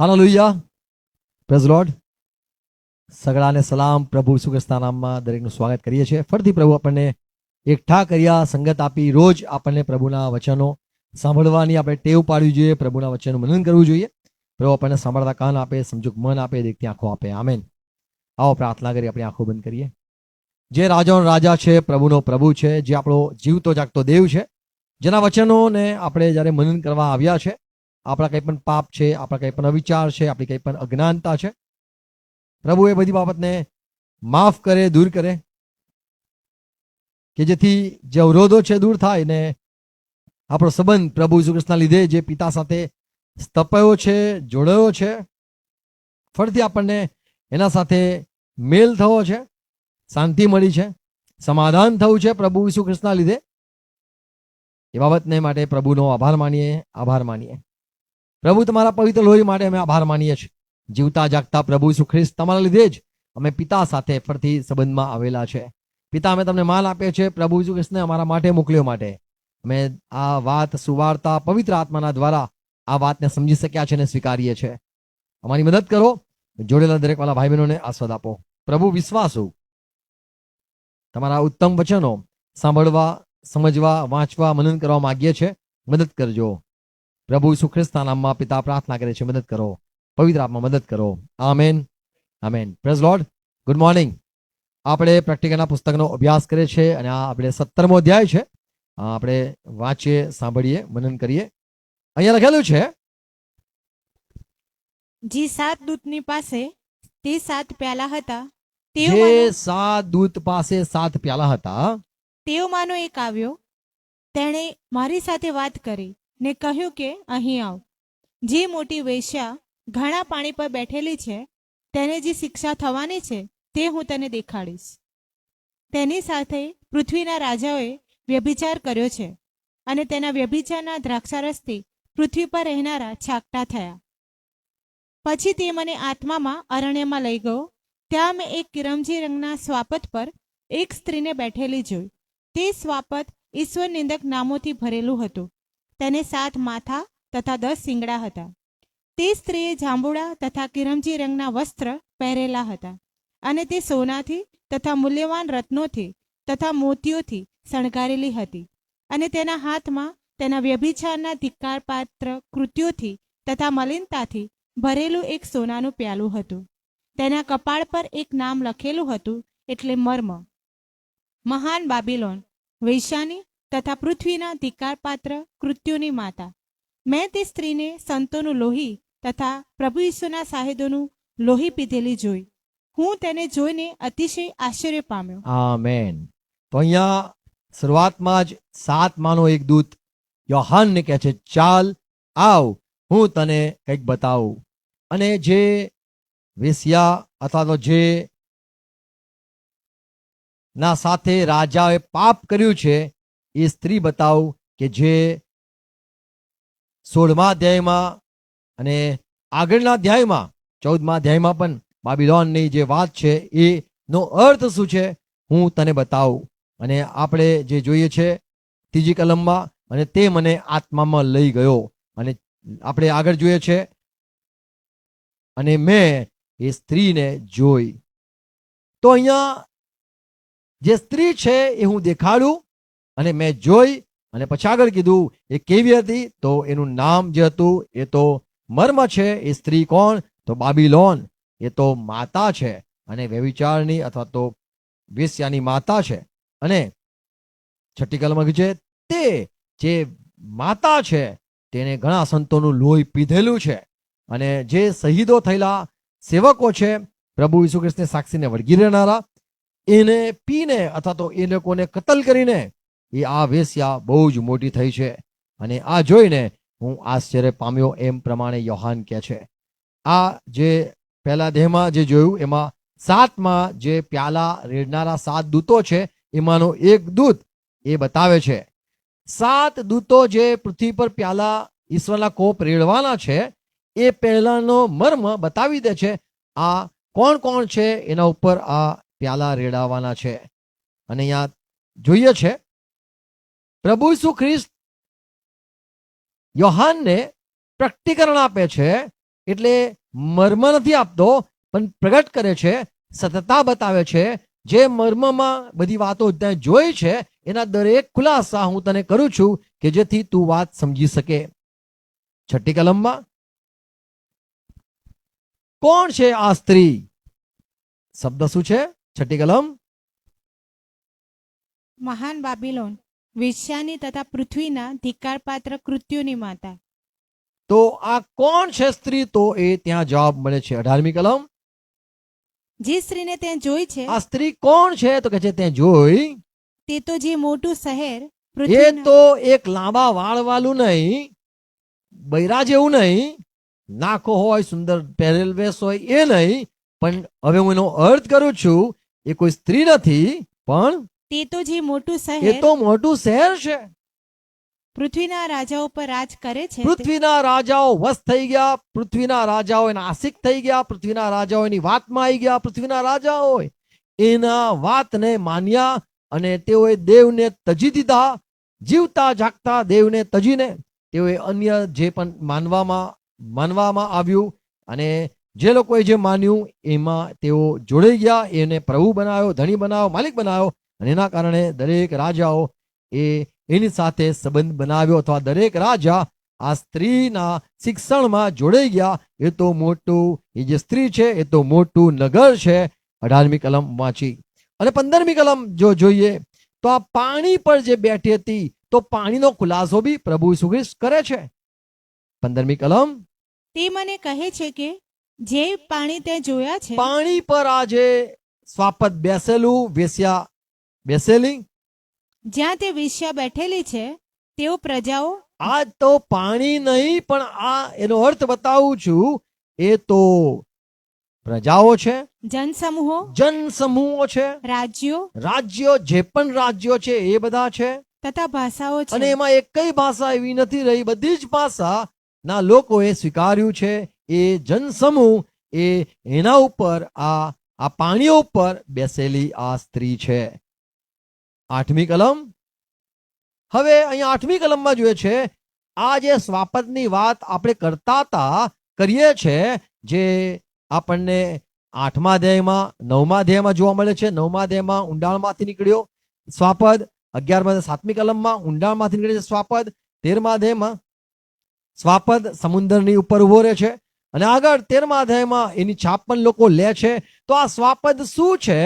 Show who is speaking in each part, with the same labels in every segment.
Speaker 1: Hallelujah, praise lord. સગડાને સલામ. પ્રભુ ઈસુ ખ્રિસ્તના નામમાં દરેકનું સ્વાગત કરીએ છીએ. ફરીથી પ્રભુ આપણને એકઠા કર્યા, સંગત આપી. રોજ આપણને પ્રભુના વચનો સાંભળવાની આપણે ટેવ પાડવી જોઈએ. પ્રભુના વચનનું મનન કરવું જોઈએ. પ્રભુ આપણને સાંભળતા કાન આપે, સમજૂક મન આપે, દેખતી આંખો આપે. આમેન. આવો પ્રાર્થના કરી આપણી આંખો બંધ કરીએ. જે રાજાનો રાજા છે, પ્રભુનો પ્રભુ છે, જે આપણો જીવતો જાગતો દેવ છે, જેના વચનોને આપણે જ્યારે મનન કરવા આવ્યા છે, આપણા કંઈ પણ પાપ છે, આપણા કંઈ પણ અવિચાર છે, આપણી કંઈ પણ અજ્ઞાનતા છે, પ્રભુ એ બધી બાબતને માફ કરે, દૂર કરે, કે જેથી જે અવરોધો છે દૂર થાય ને આપણો સંબંધ પ્રભુ ઈસુ ખ્રિસ્તના લીધે જે પિતા સાથે સ્થપાયો છે, જોડાયો છે, ફરીથી આપણને એના સાથે મેલ થવો છે, શાંતિ મળી છે, સમાધાન થવું છે પ્રભુ ઈસુ ખ્રિસ્તના લીધે. એ બાબતને માટે પ્રભુનો આભાર માનીએ. પ્રભુ તમારા પવિત્ર લોહી માટે અમે આભાર માનીએ છીએ. જીવતા જાગતા પ્રભુ ઈસુ ખ્રિસ્ત તમારા લીધે જ અમે પિતા સાથે ફરીથી સંબંધમાં આવેલા છે. પિતા, અમે તમને માન આપીએ છીએ પ્રભુ ઈસુ ખ્રિસ્તને અમારા માટે મોકલ્યો માટે. અમે આ વાત સુવાર્તા પવિત્ર આત્માના દ્વારા આ વાતને સમજી શક્યા છે અને સ્વીકારીએ છીએ. અમારી મદદ કરો. જોડેલા દરેક વાલા ભાઈ બહેનોને આસ્વાદ આપો. પ્રભુ, વિશ્વાસુ તમારા ઉત્તમ વચનો સાંભળવા, સમજવા, વાંચવા, મનન કરવા માંગીએ છીએ. મદદ કરજો. પ્રભુ ઈસુ ખ્રિસ્તના નામમાં પિતા પ્રાર્થના કરે છે. મદદ કરો, પવિત્ર આત્મા મદદ કરો. Amen, amen. Praise lord. Good morning. આપણે પ્રેક્ટિકલના પુસ્તકનો અભ્યાસ કરીએ છીએ અને આ આપણે 17મો અધ્યાય છે. આપણે વાંચીએ, સાંભળીએ, મનન કરીએ. અહીંયા લખેલું છે,
Speaker 2: જે 7 દૂતની પાસે તે 7 પ્યાલા હતા,
Speaker 1: જે 7 દૂત પાસે 7 પ્યાલા હતા,
Speaker 2: તેઓમાંનો એક આવ્યો. તેણે મારી સાથે વાત કરી ને કહ્યું કે અહીં આવ. જે મોટી વેશ્યા ઘણા પાણી પર બેઠેલી છે, તેને જે શિક્ષા થવાની છે તે હું તને દેખાડીશ. તેની સાથે પૃથ્વીના રાજાઓએ વ્યભિચાર કર્યો છે અને તેના વ્યભિચારના દ્રાક્ષારસથી પૃથ્વી પર રહેનારા છાકટા થયા. પછી તે મને આત્મામાં અરણ્યમાં લઈ ગયો. ત્યાં મેં એક કિરમજી રંગના સ્વાપત પર એક સ્ત્રીને બેઠેલી જોઈ. તે સ્વાપત ઈશ્વર નિંદક નામોથી ભરેલું હતું. તેને 7 માથા તથા 10 શિંગડા હતા. તે સ્ત્રીએ જાંબુડા તથા કિરમજી રંગના વસ્ત્ર પહેરેલા હતા અને તે સોનાથી તથા મૂલ્યવાન રત્નોથી તથા મોતીઓથી શણગારેલી હતી. અને તેના હાથમાં તેના વ્યભિચારના ધિક્કારપાત્ર કૃત્યોથી તથા મલિનતાથી ભરેલું એક સોનાનું પ્યાલું હતું. તેના કપાળ પર એક નામ લખેલું હતું, એટલે મર્મ, મહાન બાબિલોન, વેશ્યાની તથા પૃથ્વીના ધિક્કારપાત્ર કૃત્યોની માતા. મેં તે સ્ત્રીને સંતોનું લોહી તથા પ્રભુ ઈસુના સાહેદોનું લોહી પીધેલી જોઈ. હું તેને જોઈને અતિશય આશ્ચર્ય પામ્યો.
Speaker 1: આમેન. તો અહીંયા શરૂઆતમાં જ 7માનો એક દૂત યોહાનને કહે છે, ચાલ આવ, હું તને કંઈક બતાવું. અને જે વેશ્યા અથવા તો જે ના સાથે રાજાએ પાપ કર્યું છે એ સ્ત્રી બતાવું, કે જે 16મા અધ્યાયમાં અને આગળના અધ્યાયમાં 14મા અધ્યાયમાં પણ બાબિલોનની જે વાત છે એનો અર્થ શું છે હું તને બતાવું. અને આપણે જે જોઈએ છે 3જી કલમમાં, અને તે મને આત્મામાં લઈ ગયો. અને આપણે આગળ જોઈએ છે, અને મેં એ સ્ત્રીને જોઈ. તો અહીંયા જે સ્ત્રી છે એ હું દેખાડું અને મેં જોઈ. અને પછી આગળ કીધું એ કેવી હતી, તો એનું નામ જે હતું એ તો મર્મ છે. એ સ્ત્રી કોણ? તો બાબિલોન. એ તો માતા છે, અને વ્યભિચારની અથવા તો વેશ્યાની માતા છે. અને 6ઠ્ઠી કલમમાં છે, તે જે માતા છે તેને ઘણા સંતોનું લોહી પીધેલું છે. અને જે શહીદો થયેલા સેવકો છે, પ્રભુ ઈસુ ખ્રિસ્તને સાક્ષીને વળગી રહેનારા, એને પીને અથવા તો એ લોકોને કતલ કરીને એ આ વેશ્યા બહુ જ મોટી થઈ છે. અને આ જોઈને હું આશ્ચર્ય પામ્યો, એમ પ્રમાણે યોહાન કહે છે. આ જે પહેલા દેહમાં જે જોયું એમાં 7માં જે પ્યાલા રેડનારા 7 દૂતો છે એમાંનો એક દૂત એ બતાવે છે. 7 દૂતો જે પૃથ્વી પર પ્યાલા ઈશ્વરના કોપ રેડવાના છે એ પહેલાનો મર્મ બતાવી દે છે. આ કોણ કોણ છે એના ઉપર આ પ્યાલા રેડાવાના છે. અને અહીંયા જોઈએ છે, પ્રભુ ઈસુ ખ્રિસ્ત યોહાનને પ્રકટીકરણ આપે છે એટલે મર્મ નથી આપતો, પણ પ્રગટ કરે છે, સતતા બતાવે છે. જે મર્મમાં બધી વાતો ત્યાં જોઈ છે એના દરેક ખુલાસા હું તને કરું છું કે જેથી તું વાત સમજી શકે. છઠ્ઠી કલમમાં કોણ છે આ સ્ત્રી? શબ્દ શું છે? છઠ્ઠી કલમ.
Speaker 2: મહાન બાબિલોન, વેશ્યાની તથા પૃથ્વીના ધિક્કારપાત્ર કૃત્યોની માતા.
Speaker 1: તો આ કોણ છે સ્ત્રી? તો એ ત્યાં જવાબ મળે છે. 18મી કલમ.
Speaker 2: જે સ્ત્રીને તે જોઈ છે
Speaker 1: આ સ્ત્રી કોણ છે? તો કે છે ત્યાં જોઈ,
Speaker 2: તે તો જે મોટું શહેર
Speaker 1: એ
Speaker 2: પૃથ્વીના
Speaker 1: તો એક લાંબા વાળ વાળું નહીં, બૈરા જેવું નહીં, નાખો હોય, સુંદર પહેરેલ વેશ હોય એ નહીં, પણ હવે હું એનો અર્થ કરું છું, એ કોઈ સ્ત્રી નથી, પણ
Speaker 2: તે તો જે મોટું
Speaker 1: એ
Speaker 2: શહેર
Speaker 1: તો મોટું શહેર છે.
Speaker 2: પૃથ્વીના રાજાઓ પર રાજ કરે છે.
Speaker 1: પૃથ્વીના રાજાઓ વશ થઈ ગયા, પૃથ્વીના રાજાઓ એના આશિક થઈ ગયા, પૃથ્વીના રાજાઓ એની વાતમાં આવી ગયા, પૃથ્વીના રાજાઓ એના વાતને માન્યા અને તેઓએ દેવને તજી દીધા. જીવતા જાગતા દેવને તજીને તેઓએ અન્ય જે પણ માનવામાં આવ્યું અને જે લોકોએ જે માન્યું એમાં તેઓ જોડાઈ ગયા, એને પ્રભુ બનાવ્યો, ધણી બનાવ્યો, માલિક બનાવ્યો, અને એના કારણે દરેક રાજાઓ એની સાથે સંબંધ બનાવ્યો, અથવા દરેક રાજા આ સ્ત્રીના શિક્ષણમાં જોડાઈ ગયા. એ તો મોટું, એ જે સ્ત્રી છે એ તો મોટું નગર છે. 18મી કલમ વાંચી. અને 15મી કલમ જો જોઈએ તો આ પાણી પર જે બેઠી હતી, તો પાણીનો ખુલાસો બી પ્રભુ ઈસુ ખ્રિસ્ત કરે છે. 15મી કલમ.
Speaker 2: તે મને કહે છે કે જે પાણી તે જોયા છે
Speaker 1: પાણી પર આ જે સ્વાપદ બેસેલું, વેશ્યા બેસેલી,
Speaker 2: જ્યાં તે વેશ્યા બેઠેલી છે તેઓ પ્રજાઓ,
Speaker 1: આ તો પાણી નહીં, પણ આ એનો અર્થ બતાવું છું, એ તો પ્રજાઓ છે,
Speaker 2: જનસમૂહો,
Speaker 1: જનસમૂહો છે, રાજ્યો, જે પણ રાજ્યો છે એ બધા છે,
Speaker 2: તથા ભાષાઓ
Speaker 1: અને
Speaker 2: છે.
Speaker 1: એમાં એક કઈ ભાષા એવી નથી રહી, બધી જ ભાષાના લોકોએ સ્વીકાર્યું છે. એ જનસમૂહ એના ઉપર આ પાણીઓ ઉપર બેસેલી આ સ્ત્રી છે. 8મી કલમ. હવે અહીંયા 8મી કલમમાં જોઈએ છે આ જે સ્વાપદની વાત આપણે કરીએ છે, જે આપણને 8મા અધ્યાયમાં 9મા અધ્યાયમાં જોવા મળે છે. 9મા અધ્યાયમાં ઊંડાણમાંથી નીકળ્યો સ્વાપદ, 11મા 7મી કલમમાં ઊંડાણમાંથી નીકળે છે સ્વાપદ, 13મા અધ્યાયમાં સ્વાપદ સમુદ્રની ઉપર ઉભો રહે છે, અને આગળ 13મા અધ્યાયમાં એની છાપ પણ લોકો લે છે. તો આ સ્વાપદ શું છે?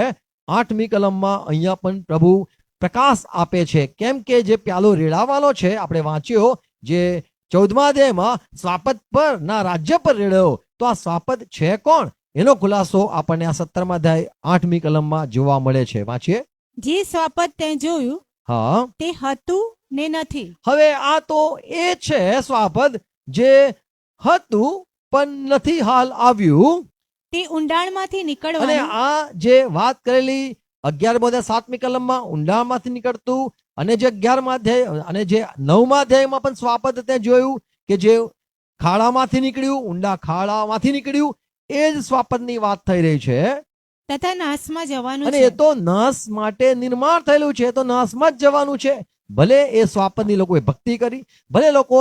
Speaker 1: 8મી કલમમાં અહીંયા પણ પ્રભુ પ્રકાશ આપે છે. કેમ કે જે પ્યાલો રેડાવાનો છે આપણે વાંચ્યો, જે 14મા અધ્યાયમાં સ્વાપદ પર ના રાજ્ય પર રેડ્યો, તો આ સ્વાપદ છે કોણ? એનો ખુલાસો આપણને આ 17મા અધ્યાય 8મી કલમમાં જોવા મળે છે. વાંચીએ.
Speaker 2: જે સ્વાપદ તે જોયું
Speaker 1: હા,
Speaker 2: તે હતું ને નથી.
Speaker 1: હવે આ તો એ છે સ્વાપદ જે હતું પણ નથી હાલ આવ્યું,
Speaker 2: તે ઊંડાણમાંથી
Speaker 1: અને
Speaker 2: નીકળવાનું,
Speaker 1: આ જે વાત કરેલી 11મા અધ્યાય 7મી કલમમાં ઊંડાણમાંથી નીકળતું, અને જે 11મા અધ્યાય અને જે 9મા અધ્યાયમાં પણ સ્વાપદ તે જોયું કે જે ખાડામાંથી નીકળ્યું, ઊંડા ખાડામાંથી નીકળ્યું, એ જ સ્વાપદની વાત થઈ રહી છે.
Speaker 2: તથા નાશમાં જવાનું
Speaker 1: અને
Speaker 2: છે.
Speaker 1: એ તો નાશ માટે નિર્માણ થયેલું છે, તો નાશમાં જ જવાનું છે. ભલે એ સ્વાપદની લોકોએ ભક્તિ કરી, ભલે લોકો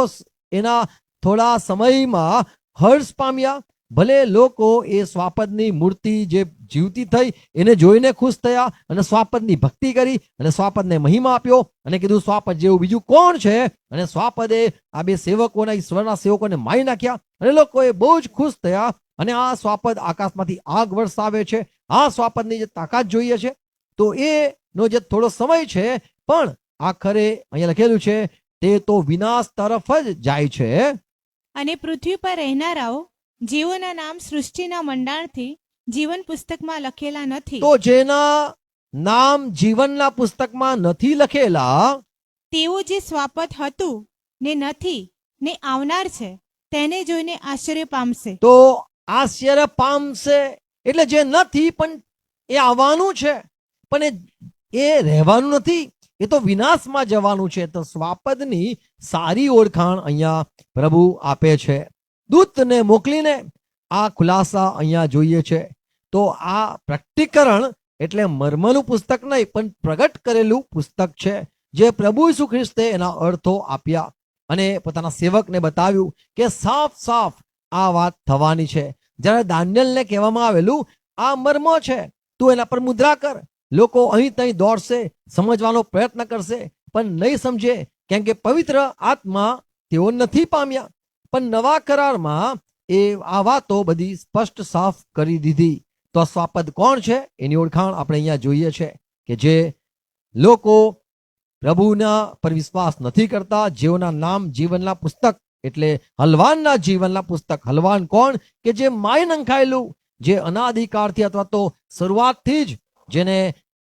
Speaker 1: એના થોડા સમયમાં હર્ષ પામ્યા, ભલે લોકો એ સ્વાપદની મૂર્તિ જે જીવતી થઈ એને જોઈને ખુશ થયા અને સ્વાપદની ભક્તિ કરી અને સ્વાપદને મહિમા આપ્યો અને કીધું સ્વાપદ જેવું બીજું કોણ છે, અને સ્વાપદે આ બે સેવકોના, ઈશ્વરના સેવકોને મારી નાખ્યા, અને લોકોએ બહુ જ ખુશ થયા. અને આ સ્વાપદ આકાશમાંથી આગ વરસાવે છે. આ સ્વાપદની જે તાકાત જોઈએ છે, તો એનો જે થોડો સમય છે, પણ આખરે અહીંયા લખેલું છે તે તો વિનાશ તરફ જ જાય છે.
Speaker 2: અને પૃથ્વી પર રહેનારાઓ જેઓના નામ સૃષ્ટિના મંડાણથી જીવન પુસ્તકમાં લખેલા નથી,
Speaker 1: તો જેના નામ જીવનના પુસ્તકમાં નથી લખેલા,
Speaker 2: તેઓ જે સ્વાપદ હતું ને નથી ને આવનાર છે તેને જોઈને આશ્ચર્ય પામશે.
Speaker 1: તો આશ્ચર્ય પામશે એટલે જે નથી પણ એ આવવાનું છે, પણ એ રહેવાનું નથી, એ તો વિનાશમાં જવાનું છે. તો સ્વાપદની સારી ઓળખાણ અહીંયા પ્રભુ આપે છે. દૂતને મોકલીને આ ખુલાસા અહીંયા જોઈએ છે. તો આ પ્રકટીકરણ એટલે મર્મનું પુસ્તક નહીં, પણ પ્રગટ કરેલું પુસ્તક છે, જે પ્રભુ ઈસુ ખ્રિસ્તે એના અર્થો આપ્યા અને પોતાના સેવકને બતાવ્યું કે સાફ સાફ આ વાત થવાની છે. જ્યારે દાનિયેલને કહેવામાં આવેલું આ મર્મ છે, તું એના પર મુદ્રા કર. લોકો અહીં તહીં દોડશે, સમજવાનો પ્રયત્ન કરશે, પણ નહીં સમજે, કેમ કે પવિત્ર આત્મા તેઓ નથી પામ્યા. પણ નવા કરારમાં એ આ વાતો બધી સ્પષ્ટ સાફ કરી દીધી. તો આ સ્વાપદ કોણ છે એની ઓળખાણ આપણે અહીંયા જોઈએ છે કે જે લોકો પ્રભુના પર વિશ્વાસ નથી કરતા, જેઓના નામ જીવનના પુસ્તક એટલે હલવાનના જીવનના પુસ્તક. હલવાન કોણ? કે જે માય નંખાયેલું, જે અનાદિકાળથી અથવા તો શરૂઆતથી જ જેને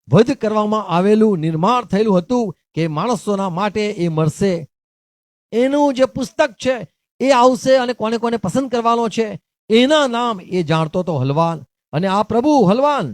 Speaker 1: વધ કરવામાં આવેલું, નિર્માણ થયેલું હતું કે માણસોના માટે એ મળશે, એનું જે પુસ્તક છે એ આવશે અને કોને કોને પસંદ કરવાનો છે એના નામ એ જાણતો તો હલવાન. અને આ પ્રભુ હલવાન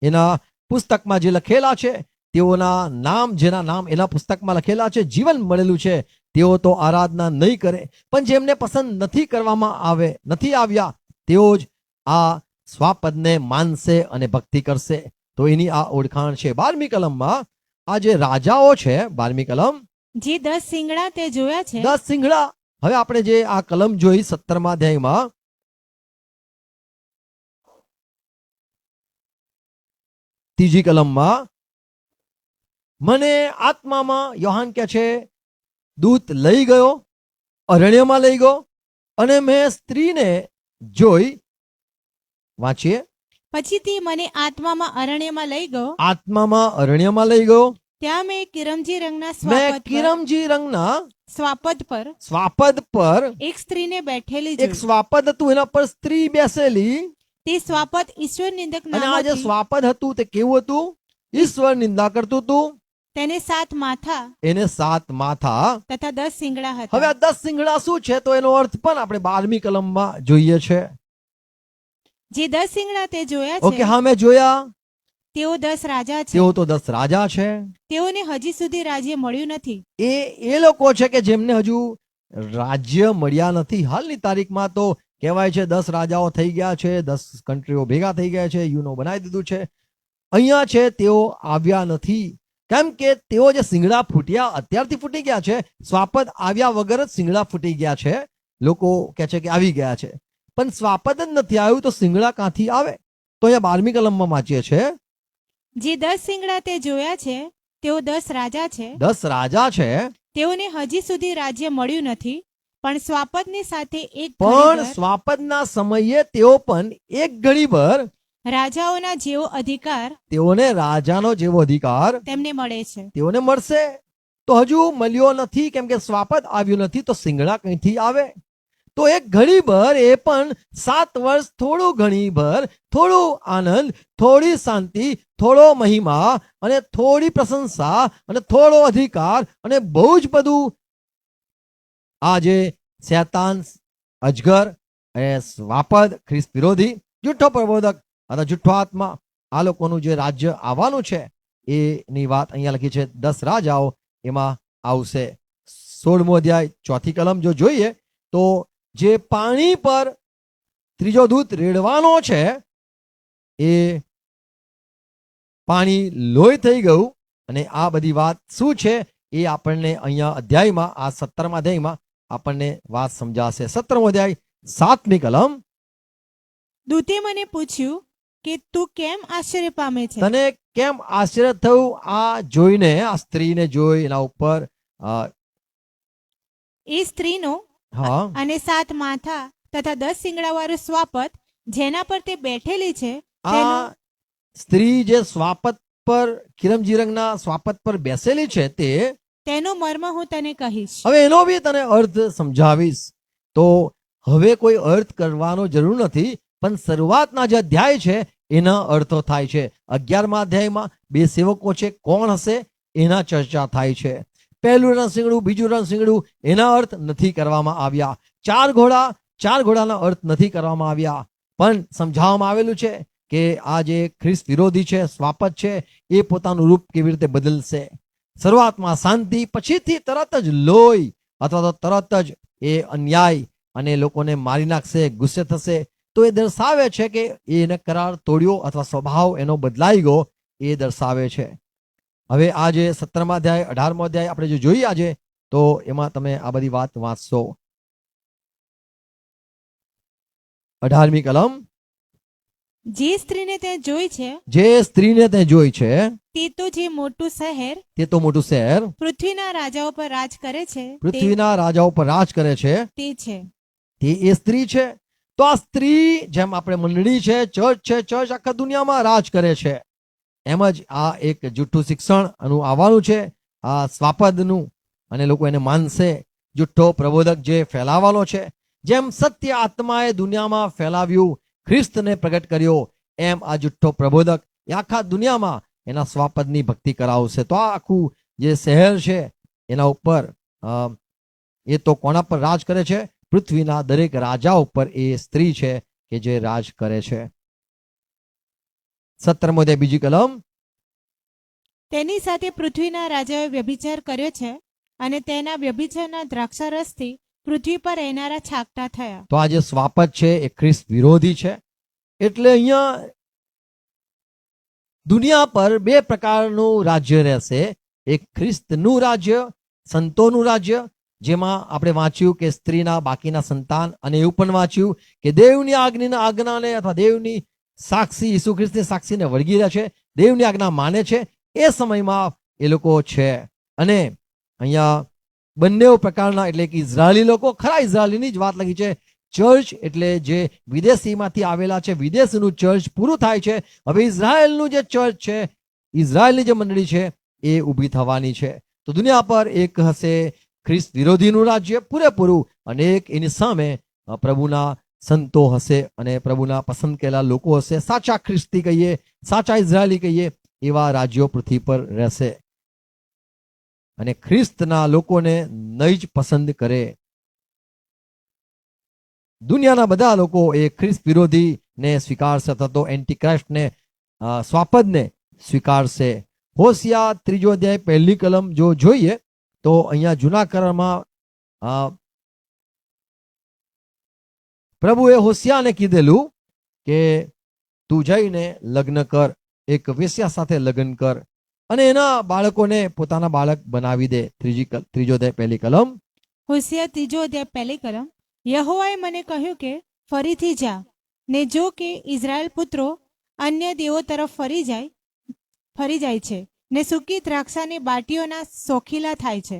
Speaker 1: એના પુસ્તકમાં જે લખેલા છે, તેઓના નામ, જેના નામ એના પુસ્તકમાં લખેલા છે, જીવન મળેલું છે, તેઓ તો આરાધના નહીં કરે. પણ જેમને પસંદ નથી કરવામાં નથી આવ્યા, તેઓ જ આ સ્વાપદને માનશે અને ભક્તિ કરશે. તો એની આ ઓળખાણ છે. 12મી કલમમાં આ જે રાજાઓ છે, 12મી કલમ,
Speaker 2: જે 10 શિંગડા તે જોયા છે.
Speaker 1: 10 સિંગડા. હવે આપણે જે આ કલમ જોઈ 17મા અધ્યાયમાં, ત્રીજી કલમમાં, મને આત્મામાં યોહાન કહે છે, દૂત લઈ ગયો, અરણ્યમાં લઈ ગયો, અને મેં સ્ત્રીને જોઈ. વાંચીએ.
Speaker 2: પછી તે મને આત્મામાં અરણ્યમાં લઈ ગયો.
Speaker 1: આત્મામાં અરણ્યમાં લઈ ગયો.
Speaker 2: ત્યાં મેં કિરમજી રંગના
Speaker 1: મેં કિરમજી રંગના
Speaker 2: સ્વાપદ પર
Speaker 1: સ્વાપદ પર
Speaker 2: એક સ્ત્રીને બેઠેલી
Speaker 1: એક
Speaker 2: જોઈ.
Speaker 1: સ્વાપદ હતું, એના પર સ્ત્રી બેસેલી.
Speaker 2: તે સ્વાપદ ઈશ્વર નિંદક
Speaker 1: અને આ જે
Speaker 2: નામથી,
Speaker 1: સ્વાપદ હતું તે કેવું હતું? ઈશ્વર નિંદા કરતું હતું.
Speaker 2: તેને 7 માથા
Speaker 1: એને 7 માથા
Speaker 2: તથા 10 શિંગડા
Speaker 1: હવે
Speaker 2: હતા.
Speaker 1: આ 10 સિંગડા શું છે? તો એનો અર્થ પણ આપણે 12મી કલમમાં જોઈએ છે.
Speaker 2: જે 10 શિંગડા તે જોયા
Speaker 1: ઓકે,
Speaker 2: છે,
Speaker 1: હા, મેં જોયા.
Speaker 2: તેઓ 10 રાજા છે.
Speaker 1: તેઓ તો 10 રાજા છે.
Speaker 2: તેઓને હજી સુધી રાજ્ય મળ્યું નથી.
Speaker 1: એ લોકો છે કે જેમને હજુ રાજ્ય મળ્યા નથી. હાલની તારીખમાં તો કહેવાય છે 10 રાજાઓ થઈ ગયા છે, 10 કન્ટ્રીઓ ભેગા થઈ ગયા છે, યુનો બનાવી દીધું છે. અહીંયા છે તેઓ આવ્યા નથી, કેમ કે તેઓ જે સિંગડા ફૂટ્યા અત્યારથી ફૂટી ગયા છે. સ્વાપદ આવ્યા વગર જ સિંગડા ફૂટી ગયા છે. લોકો કહે છે કે આવી ગયા છે, પણ સ્વાપદ જ નથી આવ્યું તો સિંગડા ક્યાંથી આવે? તો અહીંયા 12મી કલમમાં વાંચીએ છે,
Speaker 2: જે 10 શિંગડા તે જોયા છે, તેઓ 10 રાજા છે.
Speaker 1: 10 રાજા છે,
Speaker 2: તેઓને હજી સુધી રાજ્ય મળ્યું નથી, પણ સ્વાપદની સાથે એક
Speaker 1: પણ
Speaker 2: ઘડીભર
Speaker 1: સ્વાપદના સમયે તેઓ પણ એક ઘડીભર
Speaker 2: રાજાઓના જેવો અધિકાર
Speaker 1: તેઓને રાજાનો જેવો અધિકાર
Speaker 2: તેમને મળે છે.
Speaker 1: તેઓને મળશે. તો હજુ મળ્યો નથી, કેમ કે સ્વાપદ આવ્યું નથી, તો સિંગડા કઈથી આવે? તો એક ઘડીભર, એ પણ 7 વર્ષ, થોડું ઘણીભર, થોડું આનંદ, થોડી શાંતિ, થોડો મહિમા અને થોડી પ્રશંસા અને થોડો અધિકાર અને બહુ જ બધું. આ જે શૈતાન, અજગર અને સ્વાપદ, ખ્રિસ્ત વિરોધી, જૂઠો પ્રબોધક અને જૂઠો આત્મા, આ લોકોનું જે રાજ્ય આવવાનું છે એની વાત અહીંયા લખી છે. 10 રાજાઓ એમાં આવશે. 16મો અધ્યાય 4થી કલમ જો જોઈએ તો જે પાણી પર ત્રીજો દૂત રેડવાનો છે એ પાણી લોહી થઈ ગયું. અને આ બધી વાત શું છે એ આપણને અહીંયા અધ્યાયમાં, આ 17મા અધ્યાયમાં આપણને વાત સમજાશે. 17મો અધ્યાય 7મી કલમ,
Speaker 2: દૂતે મને પૂછ્યું કે તું કેમ આશ્ચર્ય પામે છે?
Speaker 1: તને કેમ આશ્ચર્ય થયું આ જોઈને? આ સ્ત્રીને જોઈ, એના ઉપર
Speaker 2: એ સ્ત્રીનો
Speaker 1: હા,
Speaker 2: અને 7 માથા તથા 10 શિંગડાવાળું સ્વાપદ જેના પર તે બેઠેલી છે, તેનો
Speaker 1: આ સ્ત્રી જે સ્વાપત પર, કિરમજી રંગના સ્વાપત પર બેસેલી છે,
Speaker 2: તેનો મર્મ હું તને કહીશ.
Speaker 1: હવે એનો બી તને અર્થ સમજાવીશ. તો હવે કોઈ અર્થ કરવાનો જરૂર નથી, પણ શરૂઆતના જે અધ્યાય છે એના અર્થો થાય છે. 11મા અધ્યાયમાં 2 સેવકો છે, કોણ હશે એના ચર્ચા થાય છે. પહેલું રણશીંગડું, બીજું રણશીંગડું, એના અર્થ નથી કરવામાં આવ્યા. 4 ઘોડાના અર્થ નથી કરવામાં આવ્યા, પણ સમજાવવામાં આવેલું છે કે આ જે ખ્રિસ્ત વિરોધી છે, સ્વાપદ છે, એ પોતાનું રૂપ કેવી રીતે બદલશે. શરૂઆતમાં શાંતિ, પછીથી તરત જ લોહી અથવા તો તરત જ એ અન્યાય અને લોકોને મારી નાખશે, ગુસ્સે થશે. તો એ દર્શાવે છે કે એને કરાર તોડ્યો અથવા સ્વભાવ એનો બદલાઈ ગયો, એ દર્શાવે છે. હવે આ જે 17મા અધ્યાય, 18મો અધ્યાય આપણે જો જોઈએ આજે, તો એમાં તમે આ બધી વાત વાંચશો. 18મી કલમ.
Speaker 2: જે સ્ત્રીને તે જોઈ છે
Speaker 1: જે સ્ત્રીને તે જોઈ છે
Speaker 2: તે તો જે મોટું શહેર
Speaker 1: તે તો મોટું શહેર
Speaker 2: પૃથ્વીના રાજાઓ પર રાજ કરે છે
Speaker 1: પૃથ્વીના રાજાઓ પર રાજ કરે છે
Speaker 2: તે છે.
Speaker 1: તે એ સ્ત્રી છે. તો આ સ્ત્રી જેમ આપણે મંડળી છે, ચર્ચ છે, ચર્ચ આખા દુનિયામાં રાજ કરે છે, એમ જ આ એક જુઠ્ઠું શિક્ષણ આનું આવવાનું છે, આ સ્વાપદનું, અને લોકો એને માનશે. જુઠ્ઠો પ્રબોધક જે ફેલાવાનો છે, જેમ સત્ય આત્માએ દુનિયામાં ફેલાવ્યું, ખ્રિસ્તને પ્રગટ કર્યો, એમ આ જુઠ્ઠો પ્રબોધક એ આખા દુનિયામાં એના સ્વાપદની ભક્તિ કરાવશે. તો આ આખું જે શહેર છે એના ઉપર એ તો કોના પર રાજ કરે છે? પૃથ્વીના દરેક રાજા ઉપર એ સ્ત્રી છે કે જે રાજ કરે છે. 17મો અધ્યાય 2જી કલમ.
Speaker 2: તેની સાથે પૃથ્વીના રાજાએ વ્યભિચાર કર્યો છે અને તેના વ્યભિચારના દ્રાક્ષારસથી પૃથ્વી પર રહેનારા છાકટા થયા.
Speaker 1: તો આ જે સ્વાપદ છે એ ખ્રિસ્ત વિરોધી છે. એટલે અહીંયા દુનિયા પર બે પ્રકારનું રાજ્ય રહેશે. એક ખ્રિસ્તનું રાજ્ય, સંતોનું રાજ્ય, જેમાં આપણે વાંચ્યું કે સ્ત્રીના બાકીના સંતાન, અને એવું પણ વાંચ્યું કે દેવની આજ્ઞાને અથવા દેવની સાક્ષી ઈસુ ખ્રિસ્તની સાક્ષીને વળગી રહે છે, દેવની આજ્ઞા માને છે, એ સમયમાં એ લોકો છે. અને અહીંયા બંને પ્રકારના, એટલે કે ઇઝરાયલી લોકો, ખરા ઇઝરાયલીની જ વાત લખી છે. ચર્ચ એટલે જે વિદેશીમાંથી આવેલા છે, વિદેશનું ચર્ચ પૂરું થાય છે. હવે ઇઝરાયલનું જે ચર્ચ છે, ઇઝરાયલની જે મંડળી છે એ ઊભી થવાની છે. તો દુનિયા પર એક હશે ખ્રિસ્ત વિરોધીનું રાજ્ય પૂરેપૂરું, અને એક એની સામે પ્રભુના સંતો હશે અને પ્રભુના પસંદ કરેલા લોકો હશે. સાચા ખ્રિસ્તી કહીએ, સાચા ઇઝરાયલી કહીએ, એવા રાજ્યો પૃથ્વી પર રહેશે. અને ખ્રિસ્તના લોકોને નહીં જ પસંદ કરે. દુનિયાના બધા લોકો એ ખ્રિસ્ત વિરોધીને સ્વીકારશે, અથવા તો એન્ટીક્રાઇસ્ટને, સ્વાપદને સ્વીકારશે. હોશિયા 3જો અધ્યાય 1લી કલમ જો જોઈએ તો અહીંયા જૂના કરારમાં પ્રભુએ હોશિયાને કીધેલું કે તું જઈને લગ્ન કર, એક વેશ્યા સાથે લગ્ન કર, અને એના બાળકોને પોતાના બાળક બનાવી દે. 3જો અધ્યાય 1લી કલમ.
Speaker 2: હોશિયા 3જો અધ્યાય 1લી કલમ. યહોવાએ મને કહ્યું કે ફરીથી જા, ને જો કે ઇઝરાયલ પુત્રો અન્ય દેવો તરફ ફરી જાય છે, ને સૂકી દ્રાક્ષાની બાટીઓના શોખીલા થાય છે,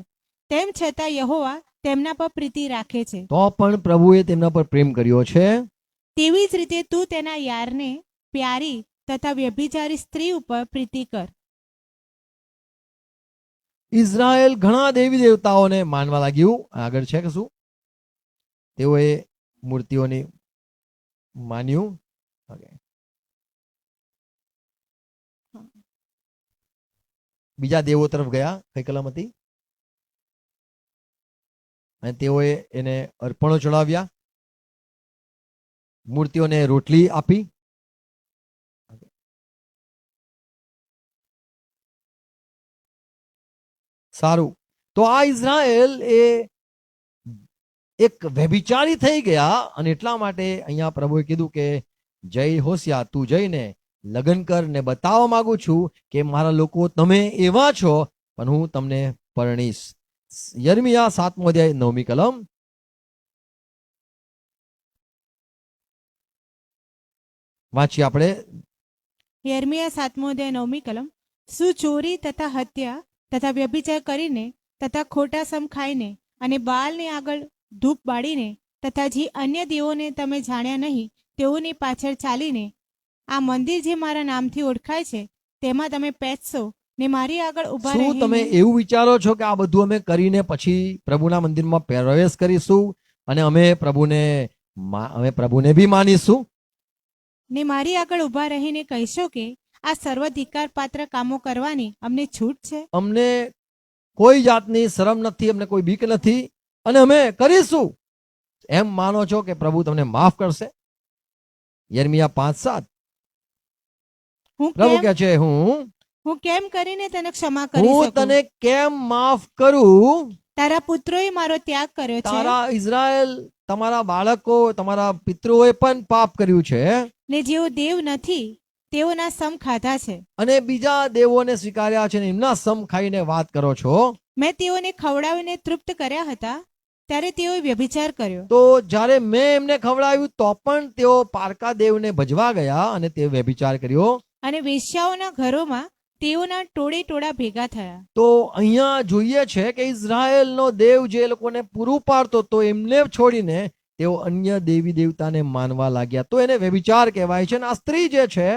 Speaker 2: તેમ છતાં યહોવા તેમના પર પ્રીતિ રાખે છે.
Speaker 1: તો પણ પ્રભુએ તેમના પર પ્રેમ કર્યો છે.
Speaker 2: તેવી જ રીતે તું તેના યારને પ્યારી તથા વ્યભિચારી સ્ત્રી ઉપર પ્રીતિ કર.
Speaker 1: ઇઝરાયલ ઘણા દેવી દેવતાઓને માનવા લાગ્યું. આગળ છે કે શું? તેઓએ મૂર્તિઓની માન્યું. બીજા દેવો તરફ ગયા. કઈ કલમ હતી? અને તેઓએ એને અર્પણો ચડાવ્યા, મૂર્તિઓને રોટલી આપી. સારું. તો આ ઇઝરાયલ એ એક વ્યભિચારી થઈ ગયા, અને એટલા માટે અહીંયા પ્રભુએ કીધું કે જય હોશિયા, તું જઈને લગ્ન કર, ને બતાવવા માંગુ છું કે મારા લોકો તમે એવા છો, પણ હું તમને પરણીશ. યર્મિયા 7મો અધ્યાય 9મી કલમ. વાંચીએ આપણે.
Speaker 2: યર્મિયા 7મો અધ્યાય 9મી કલમ. શું ચોરી તથા હત્યા તથા વ્યભિચાર કરીને તથા ખોટા સમ ખાઈને અને બાલની આગળ ધૂપ બાળીને તથા જે અન્ય દેવોને તમે જાણ્યા નહીં તેઓની પાછળ ચાલીને આ મંદિર જે મારા નામથી ઓળખાય છે તેમાં તમે પેસશો ને મારી આગળ ઊભા
Speaker 1: શું
Speaker 2: રહીને
Speaker 1: તમે એવું વિચારો છો કે આ બધું અમે કરીને પછી પ્રભુના મંદિરમાં પ્રવેશ કરીશું અને અમે પ્રભુને બી માનીશું?
Speaker 2: ને મારી આગળ ઊભા રહીને કહેશો કે આ સર્વાધિકાર પાત્ર કામો કરવાની અમને છૂટ છે?
Speaker 1: અમને કોઈ જાતની શરમ નથી, અમને કોઈ બીક નથી, અને અમે કરીશું, એમ માનો છો કે પ્રભુ તમને માફ કરશે? યર્મિયા 5:7. પ્રભુ કહે છે
Speaker 2: હું કેમ કરીને તને ક્ષમા કરી
Speaker 1: હું
Speaker 2: શકું?
Speaker 1: તને કેમ માફ કરું?
Speaker 2: તારા પુત્રોએ મારો ત્યાગ કર્યો છે.
Speaker 1: તારા ઇઝરાયલ, તમારા બાળકો, તમારા પિતૃઓએ પણ પાપ કર્યું છે,
Speaker 2: ને જેઓ દેવ નથી તેઓના સમ ખાધા છે,
Speaker 1: અને બીજા દેવોને સ્વીકાર્યા છે, ને એમના સમ ખાઈને વાત કરો છો.
Speaker 2: મેં તેઓને ખવડાવીને તૃપ્ત કર્યા હતા, ત્યારે તેઓએ વ્યભિચાર કર્યો.
Speaker 1: તો જ્યારે મેં એમને ખવડાવ્યું તો પણ તેઓ પારકા દેવને ભજવા ગયા અને તે વ્યભિચાર કર્યો.
Speaker 2: અને વેશ્યાઓના ઘરોમાં તેઓના ટોળે ટોળા ભેગા થયા.
Speaker 1: તો અહીંયા જોઈએ છે કે ઇઝરાયેલનો દેવ જે લોકોને પૂરું પાડતો તો એમને છોડીને તેઓ અન્ય દેવી દેવતાને માનવા લાગ્યા. તો એને વ્યભિચાર કહેવાય છે. અને આ સ્ત્રી જે છે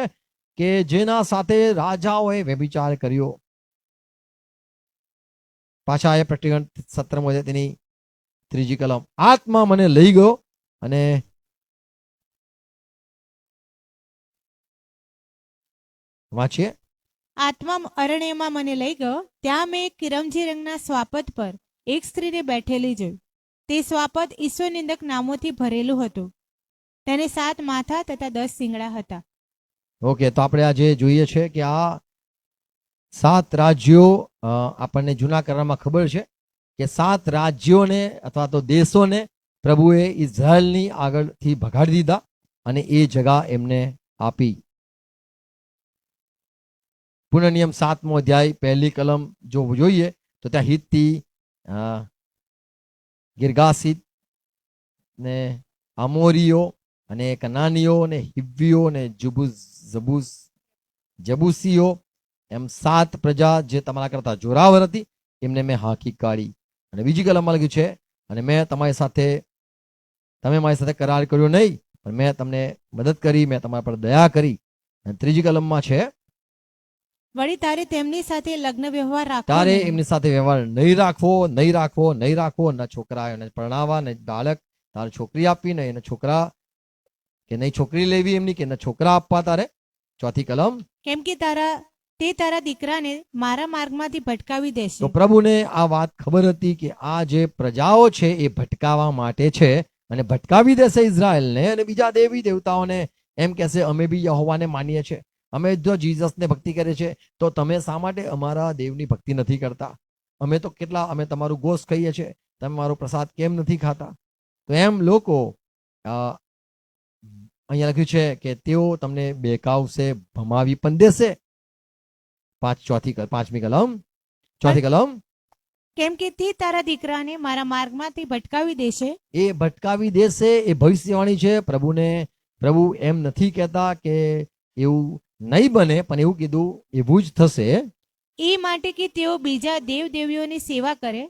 Speaker 1: કે જેના સાથે રાજાઓએ વ્યભિચાર કર્યો. પાછા એ પ્રકટીકરણ 17 તેની 3જી કલમ. આત્મા મને લઈ ગયો અને વાંચીએ.
Speaker 2: આત્મા અરણ્યમાં મને લઈ ગયો. ત્યાં મેં એક કિરમજી રંગના સ્વાપદ પર એક સ્ત્રીને બેઠેલી જોઈ. તે સ્વાપદ ઈશ્વરનિંદક નામોથી ભરેલું હતું. તેને 7 માથા તથા 10 શિંગડા હતા.
Speaker 1: ઓકે, તો આપણે આજે જોઈએ છે કે આ 7 રાજ્યો આપણને જૂના કરારમાં ખબર છે કે 7 રાજ્યોને અથવા તો દેશોને પ્રભુએ ઇઝરાયલની આગળથી ભગાડી દીધા અને એ જગા એમને આપી. પુનઃનિયમ 7મો અધ્યાય 1લી કલમ જો જોઈએ તો ત્યાં હિત્તી, ગિર્ગાસિત ને અમોરીઓ અને કનાનીઓ ને હિવ્વીઓ ને જબૂસીઓ એમ 7 પ્રજા જે તમારા કરતા જોરાવર હતી એમને મેં હાંકી કાઢી. અને બીજી કલમમાં લખ્યું છે અને મેં તમે મારી સાથે કરાર કર્યો નહીં પણ મેં તમને મદદ કરી, મેં તમારા પર દયા કરી. અને 3જી કલમમાં છે
Speaker 2: વળી તારે તેમની સાથે લગ્ન વ્યવહાર રાખવો
Speaker 1: તારે
Speaker 2: નહીં.
Speaker 1: એમની સાથે વ્યવહાર નહીં રાખવો. ન છોકરા એને પરણાવવા, ન બાળક તારે છોકરી આપવી, ને એને છોકરા કે નહીં છોકરી લેવી એમની કે ન છોકરા આપવા તારે. 4થી કલમ.
Speaker 2: કેમ કે તે તારા દીકરાને મારા માર્ગમાંથી ભટકાવી દેશે.
Speaker 1: તો પ્રભુને આ વાત ખબર હતી કે આ જે પ્રજાઓ છે એ ભટકાવા માટે છે અને ભટકાવી દેશે ઇઝરાયલને. અને બીજા દેવી દેવતાઓને એમ કહેશે અમે બી યહોવાને માનીએ છીએ, અમે જો જીસસને ભક્તિ કરીએ છીએ, તો તમે શા માટે અમારા દેવની ભક્તિ નથી કરતા? અમે તમારું ગોશ ખાઈએ છીએ, તમે મારો પ્રસાદ કેમ નથી ખાતા? તો એમ લોકો અહીંયા લખ્યું છે કે તેઓ તમને બેકાવશે, ભમાવી પણ દેશે. 5મી કલમ.
Speaker 2: કેમ કે તે તારા દીકરાને મારા માર્ગમાંથી ભટકાવી દેશે.
Speaker 1: એ ભટકાવી દેશે એ ભવિષ્યવાણી છે. પ્રભુ એમ નથી કહેતા કે એવું નહીં બને, પણ એવું કીધું એવું જ થશે.
Speaker 2: એ માટે કે તેઓ બીજા દેવ દેવીઓની સેવા કરે,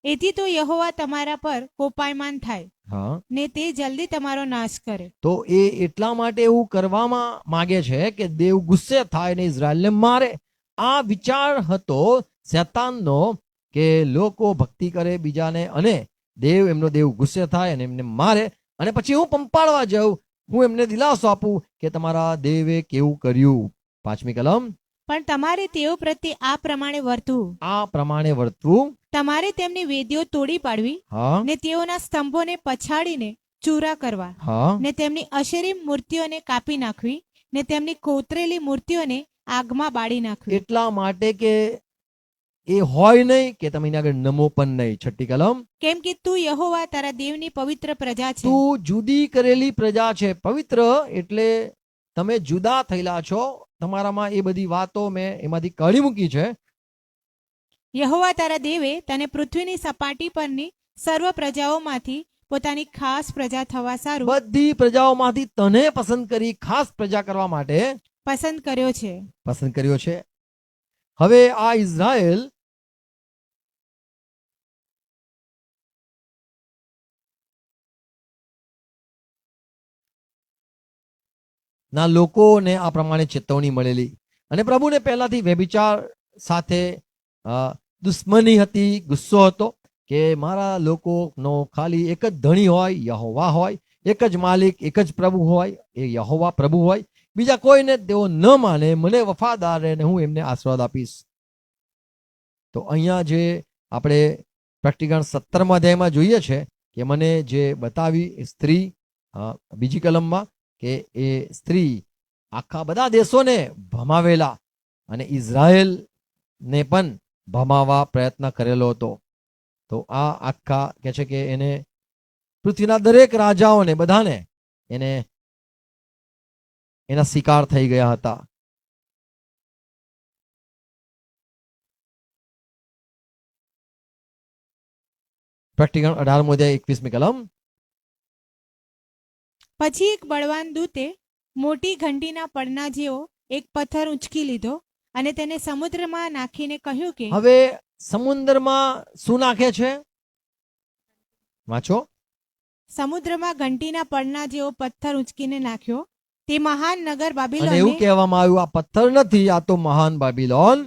Speaker 2: એથી તો યહોવા તમારા પર કોપાયમાન થાય
Speaker 1: હા,
Speaker 2: ને તે જલ્દી તમારો નાશ કરે.
Speaker 1: તો એ એટલા માટે એવું કરવામાં માંગે છે કે દેવ ગુસ્સે થાય ને ઇઝરાયલને મારે. આ વિચાર હતો શેતાનનો કે લોકો ભક્તિ કરે બીજાને અને એમનો દેવ ગુસ્સે થાય અને એમને મારે અને પછી હું પંપાળવા જાઉં, હું એમને દિલાસો આપું કે તમારા દેવે કેવું કર્યું. 5મી કલમ.
Speaker 2: પણ તમારે તેઓ પ્રત્યે આ પ્રમાણે
Speaker 1: વર્તવું.
Speaker 2: તમારે તેમની વેદીઓ તોડી પાડવી
Speaker 1: હા,
Speaker 2: ને તેઓના સ્તંભોને પછાડીને ચૂરા કરવા
Speaker 1: હા.
Speaker 2: ને તેમની અશેરી મૂર્તિઓને કાપી નાખવી ને તેમની કોતરેલી મૂર્તિઓને આગમાં બાળી નાખવી.
Speaker 1: એટલા માટે કે એ હોય નહીં કે તમે એની આગળ નમો પણ નહીં. 6ઠ્ઠી કલમ.
Speaker 2: કેમ કે તું યહોવા તારા દેવની પવિત્ર પ્રજા છે.
Speaker 1: તું જુદી કરેલી પ્રજા છે. પવિત્ર એટલે તમે જુદા થયેલા છો. તમારામાં એ બધી વાતો મેં એમાંથી કાઢી મૂકી છે.
Speaker 2: યહોવા તારા દેવે તને પૃથ્વીની સપાટી પરની સર્વ પ્રજાઓમાંથી પોતાની ખાસ પ્રજા થવા સારું
Speaker 1: બધી પ્રજાઓમાંથી તને પસંદ કરી ખાસ પ્રજા કરવા માટે
Speaker 2: પસંદ કર્યો
Speaker 1: છે. હવે આ ઇઝરાયલ ના લોકોને આ પ્રમાણે ચેતવણી મળેલી અને પ્રભુને પહેલાથી વ્યભિચાર સાથે દુશ્મની હતી, ગુસ્સો હતો કે મારા લોકોનો ખાલી એક જ ધણી હોય, યહોવા હોય, એક જ માલિક, એક જ પ્રભુ હોય, એ યહોવા પ્રભુ હોય, બીજા કોઈને તેઓ ન માને, મને વફાદાર રહે ને હું એમને આશીર્વાદ આપીશ. તો અહીંયા જે આપણે પ્રકટીકરણ 17મા અધ્યાયમાં જોઈએ છે કે મને જે બતાવી સ્ત્રી બીજી કલમમાં કે એ સ્ત્રી આખા બધા દેશોને ભમાવેલા અને ઇઝરાયલને પણ ભમાવા પ્રયત્ન કરેલો હતો. તો આ આખા કહે છે કે એને પૃથ્વીના દરેક રાજાઓને બધાને એના શિકાર થઈ ગયા હતા. પ્રકટીકરણ 18મો અધ્યાય 21મી કલમ.
Speaker 2: પછી એક બળવાન દૂતે મોટી ઘંટીના પડના જેવો એક પથ્થર ઉંચકી લીધો અને તેને સમુદ્રમાં નાખીને કહ્યું કે
Speaker 1: હવે સમુદ્રમાં શું નાખે છે? વાંચો.
Speaker 2: સમુદ્રમાં ઘંટીના પડના જેવો પથ્થર ઉંચકીને નાખ્યો. તે મહાન નગર
Speaker 1: અને એવું
Speaker 2: બાબિલોનને
Speaker 1: કહેવામાં આવ્યું આ પથ્થર નથી, આ તો મહાન બાબિલોન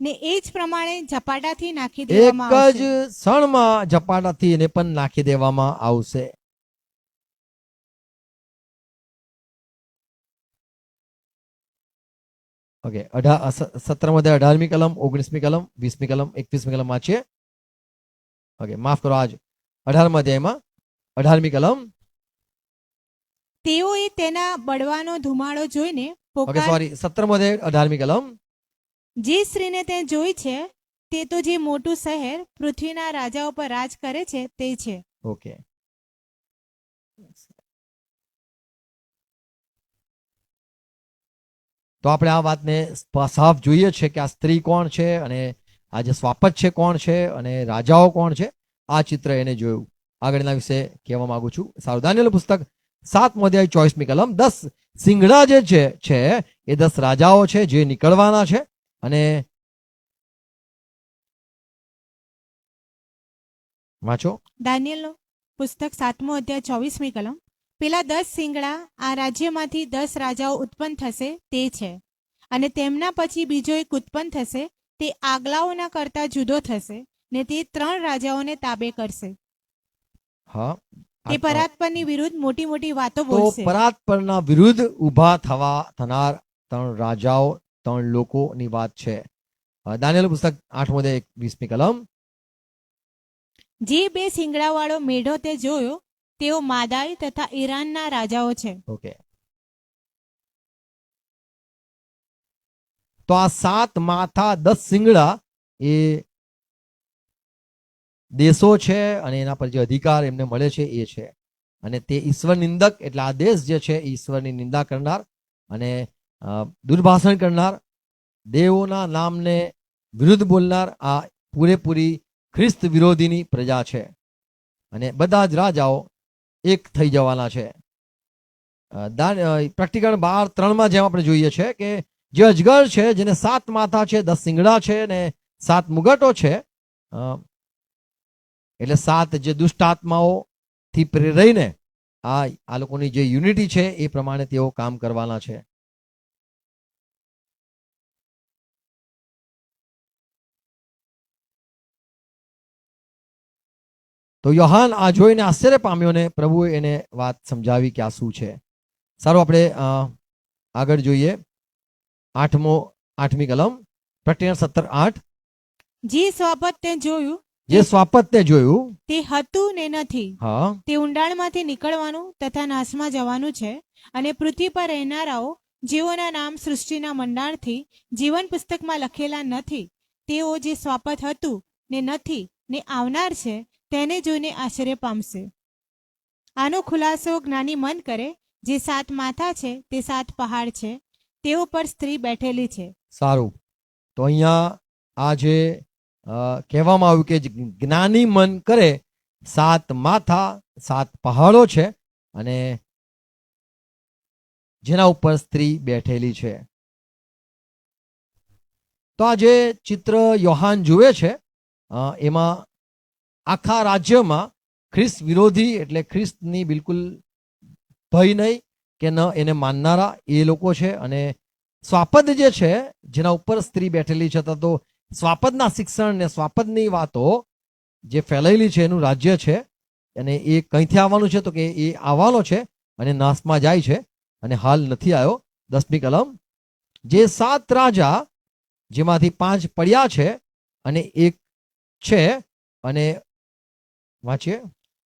Speaker 2: ને એ જ પ્રમાણે ઝપાટાથી નાખી
Speaker 1: એક
Speaker 2: દેવામાં
Speaker 1: જ
Speaker 2: આવશે.
Speaker 1: ક્ષણમાં ઝપાટાથી એને પણ નાખી દેવામાં આવશે. ઓકે, 17મો અધ્યાય 18મી કલમ, 19મી કલમ, 20મી કલમ, 21મી કલમ વાંચીએ. ઓકે, માફ કરો, આજ 18મા અધ્યાયમાં 18મી કલમ.
Speaker 2: તેઓએ તેના બળવાનો ધુમાડો જોઈને
Speaker 1: ઓકે,
Speaker 2: પોકાર
Speaker 1: સોરી, 17મો અધ્યાય 18મી કલમ.
Speaker 2: જે સ્ત્રીને તે જોઈ છે તે તો જે મોટું શહેર પૃથ્વીના રાજાઓ પર રાજ કરે છે તે છે.
Speaker 1: ઓકે, તો આપણે આ વાતને સાફ જોઈએ છે કે આ સ્ત્રી કોણ છે અને આ જે સ્વાપત છે કોણ છે અને રાજાઓ કોણ છે. આ ચિત્ર એને જોયું. આગળના વિશે કહેવા માંગુ છું. સારું, દાનિયેલ પુસ્તક 7મો અધ્યાય 24મી કલમ. 10 સિંગડા જે છે એ 10 રાજાઓ છે જે નીકળવાના છે. અને વાંચો.
Speaker 2: દાનિયેલનો પુસ્તક 7મો અધ્યાય 24મી કલમ. પેલા 10 સિંગડા આ રાજ્યમાંથી 10 રાજાઓ ઉત્પન્ન થશે તે છે. અને તેમના પછી બીજો એક ઉત્પન્ન થશે, તે આગલાઓના કરતા જુદો થશે ને તે 3 રાજાઓને તાબે કરશે.
Speaker 1: હા,
Speaker 2: તે પરાત્પરની વિરુદ્ધ મોટી મોટી વાતો
Speaker 1: તો
Speaker 2: બોલશે.
Speaker 1: પરાત્પરના વિરુદ્ધ ઊભા થનાર 3 રાજાઓ, 3 લોકોની વાત છે. દાનિયેલ પુસ્તક 8મો અધ્યાય 20મી કલમ.
Speaker 2: જે 2 સિંગડાવાળો મેઢો તે જોયો તેઓ માદાઈ તથા ઈરાનના રાજાઓ છે.
Speaker 1: ઓકે, તો આ 7 માથા 10 સિંગડા એ દેશો છે અને એના પર જે અધિકાર એમને મળે છે એ છે. અને તે ઈશ્વર નિંદક, એટલે આ દેશ જે છે ઈશ્વરની નિંદા કરનાર અને દુર્ભાષણ કરનાર, દેવોના નામને વિરુદ્ધ બોલનાર આ પૂરેપૂરી ખ્રિસ્ત વિરોધીની પ્રજા છે. અને બધા જ રાજાઓ એક થઈ જવાના છે. પ્રકટીકરણ 12:3 જેમ આપણે જોઈએ છે કે જે અજગર છે જેને 7 માથા છે, 10 સિંગડા છે ને 7 મુગટો છે, એટલે 7 જે દુષ્ટ આત્માઓ થી પ્રેરાઈને આ લોકોની જે યુનિટી છે એ પ્રમાણે તેઓ કામ કરવાના છે. તો યોહાન આ જોઈને આશ્ચર્ય પામ્યો ને પ્રભુએ એને વાત સમજાવી કે આ શું છે. સારું, આપણે આગળ જોઈએ. 8મી કલમ, પ્રકટીકરણ 17:8.
Speaker 2: જે સ્વાપત તે જોયું
Speaker 1: જે સ્વાપતને જોયું,
Speaker 2: તે હતું ને નથી.
Speaker 1: હા,
Speaker 2: તે ઊંડાણમાંથી નીકળવાનું તથા નાશમાં જવાનું છે. અને પૃથ્વી પર રહેનારાઓ જેઓના નામ સૃષ્ટિના મંડાણથી જીવન પુસ્તકમાં લખેલા નથી, તેઓ જે સ્વાપત હતું ને નથી ને આવનાર છે તેને જોઈને આશ્ચર્ય પામશે. આનો ખુલાસો જ્ઞાની મન કરે. જે 7 માથા છે તે 7 પહાડ છે, તેઓ પર સ્ત્રી બેઠેલી છે.
Speaker 1: સારું. તો અહીંયા આ જે કહેવામાં આવ્યું કે જ્ઞાની મન કરે, 7 માથા 7 પહાડો છે અને જેના ઉપર સ્ત્રી બેઠેલી છે. તો આ જે ચિત્ર યોહાન જુએ છે એમાં આખા રાજ્યમાં ખ્રિસ્ત વિરોધી, એટલે ખ્રિસ્તની બિલકુલ ભય નહીં કે ન એને માનનારા એ લોકો છે. અને સ્વાપદ જે છે જેના ઉપર સ્ત્રી બેઠેલી છે, તો સ્વાપદના શિક્ષણ ને સ્વાપદની વાતો જે ફેલાયેલી છે એનું રાજ્ય છે. અને એ કંઈથી આવવાનું છે? તો કે એ આવવાનો છે અને નાશમાં જાય છે અને હાલ નથી આવ્યો. 10મી કલમ. જે 7 રાજા જેમાંથી 5 પડ્યા છે અને એક છે, અને વાંચીએ.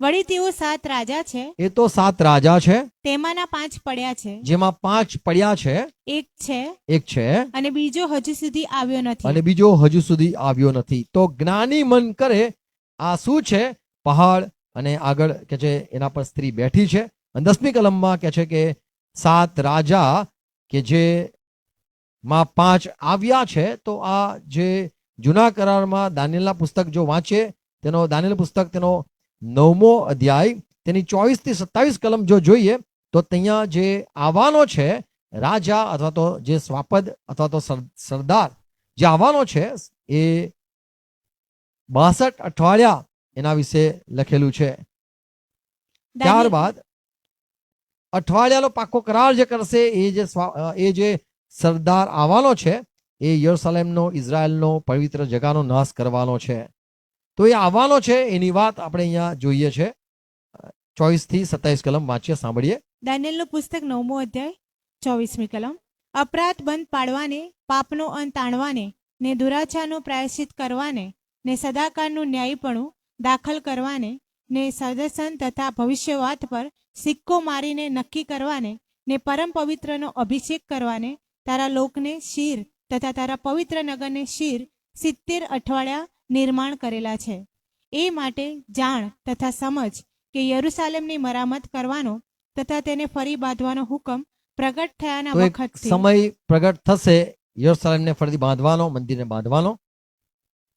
Speaker 2: વળી તેઓ 7 રાજા છે,
Speaker 1: એ તો 7 રાજા છે,
Speaker 2: તેમાંના 5 પડ્યા છે.
Speaker 1: જેમાં 5 પડ્યા છે, એક છે
Speaker 2: અને બીજો હજુ સુધી આવ્યો નથી.
Speaker 1: અને બીજો હજુ સુધી આવ્યો નથી. તો જ્ઞાની મન કરે આ શું છે? પહાડ, અને આગળ કે છે એના પર સ્ત્રી બેઠી છે. અને 10મી કલમમાં કે છે કે 7 રાજા કે જે માં 5 આવ્યા છે. તો આ જે જૂના કરારમાં દાનિયેલના પુસ્તક જો વાંચીએ, તેનો દાનિયેલ પુસ્તક તેનો 9મો અધ્યાય તેની 24 થી 27 કલમ જો જોઈએ તો ત્યાં જે આવવાનો છે રાજા અથવા તો જે સ્વાપદ અથવા તો સરદાર જે આવવાનો છે એ 62 અઠવાડિયા એના વિશે લખેલું છે. ત્યારબાદ અઠવાડિયાનો પાકો કરાર જે કરશે એ જે સરદાર આવવાનો છે એ યરુશલેમનો ઇઝરાયલનો પવિત્ર જગાનો નાશ કરવાનો છે. તો એ આવવાનો છે એની વાત આપણે અહીંયા જોઈએ છે. 24 થી 27 કલમ વાંચીએ, સાંભળીએ.
Speaker 2: દાનિયેલનું પુસ્તક 9મો અધ્યાય 24મી કલમ. અપરાધ બંધ પાડવાને, પાપનો અંત આણવાને, ને દુરાચારનું પ્રાયશ્ચિત કરવાને, ને સદાકાળનું ન્યાયીપણું દાખલ કરવાને, ને સદર્શન તથા ભવિષ્યવાદ પર સિક્કો મારીને નક્કી કરવાને, ને પરમ પવિત્રનો અભિષેક કરવાને, તારા લોકને શીર તથા તારા પવિત્ર નગરને શીર 70 અઠવાડિયા નિર્માણ કરેલા છે. એ માટે જાણ તથા સમજ કે યરુશાલેમની મરામત કરવાનો તથા તેને ફરી બાંધવાનો હુકમ પ્રગટ થયાના
Speaker 1: તો એક
Speaker 2: વખતથી
Speaker 1: સમય પ્રગટ થશે યરુશલેમને ફરીથી બાંધવાનો, મંદિરને બાંધવાનો.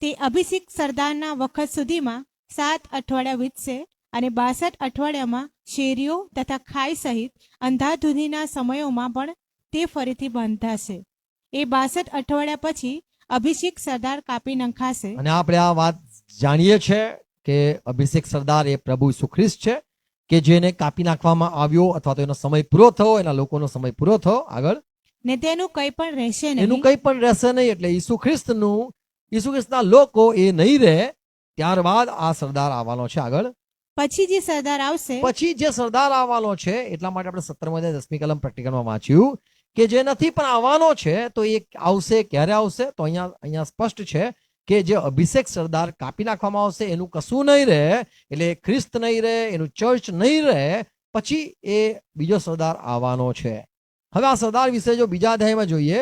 Speaker 2: તે અભિષેક સરદારના વખત સુધીમાં 7 અઠવાડિયા વીતશે અને 62 અઠવાડિયામાં શેરીઓ તથા ખાઈ સહિત અંધાધૂંધીના સમયોમાં પણ તે ફરીથી બંધાશે. એ 62 અઠવાડિયા પછી અભિષેક સરદાર કાપી નંખાશે.
Speaker 1: અને આપણે આ વાત જાણીએ છે કે અભિષેક સરદાર એ પ્રભુ ઈસુ ખ્રિસ્ત છે કે જેને કાપી નાખવામાં આવ્યો અથવા તો એનો સમય પૂરો થયો, એના લોકોનો સમય પૂરો થયો. આગળ
Speaker 2: ને તેનું કંઈ પણ રહેશે
Speaker 1: એનું
Speaker 2: નહીં.
Speaker 1: કંઈ પણ રહેશે નહીં. એટલે ઈસુ ખ્રિસ્તના લોકો એ નહીં રહે. ત્યારબાદ આ સરદાર આવવાનો છે. આગળ
Speaker 2: પછી જે સરદાર આવશે
Speaker 1: પછી જે સરદાર આવવાનો છે એટલા માટે આપણે 17મો અધ્યાય 10મી કલમ પ્રેક્ટિકલમાં વાંચ્યું કે જે નથી પણ આવવાનો છે તો એ આવશે. ક્યારે આવશે? તો અહીંયા સ્પષ્ટ છે કે જે અભિષેક સરદાર કાપી નાખવામાં આવશે એનું કશું નહીં રહે. એટલે ખ્રિસ્ત નહીં રહે, એનું ચર્ચ નહીં રહે. પછી એ બીજો સરદાર આવવાનો છે. હવે આ સરદાર વિશે જો બીજા અધ્યાયમાં જોઈએ,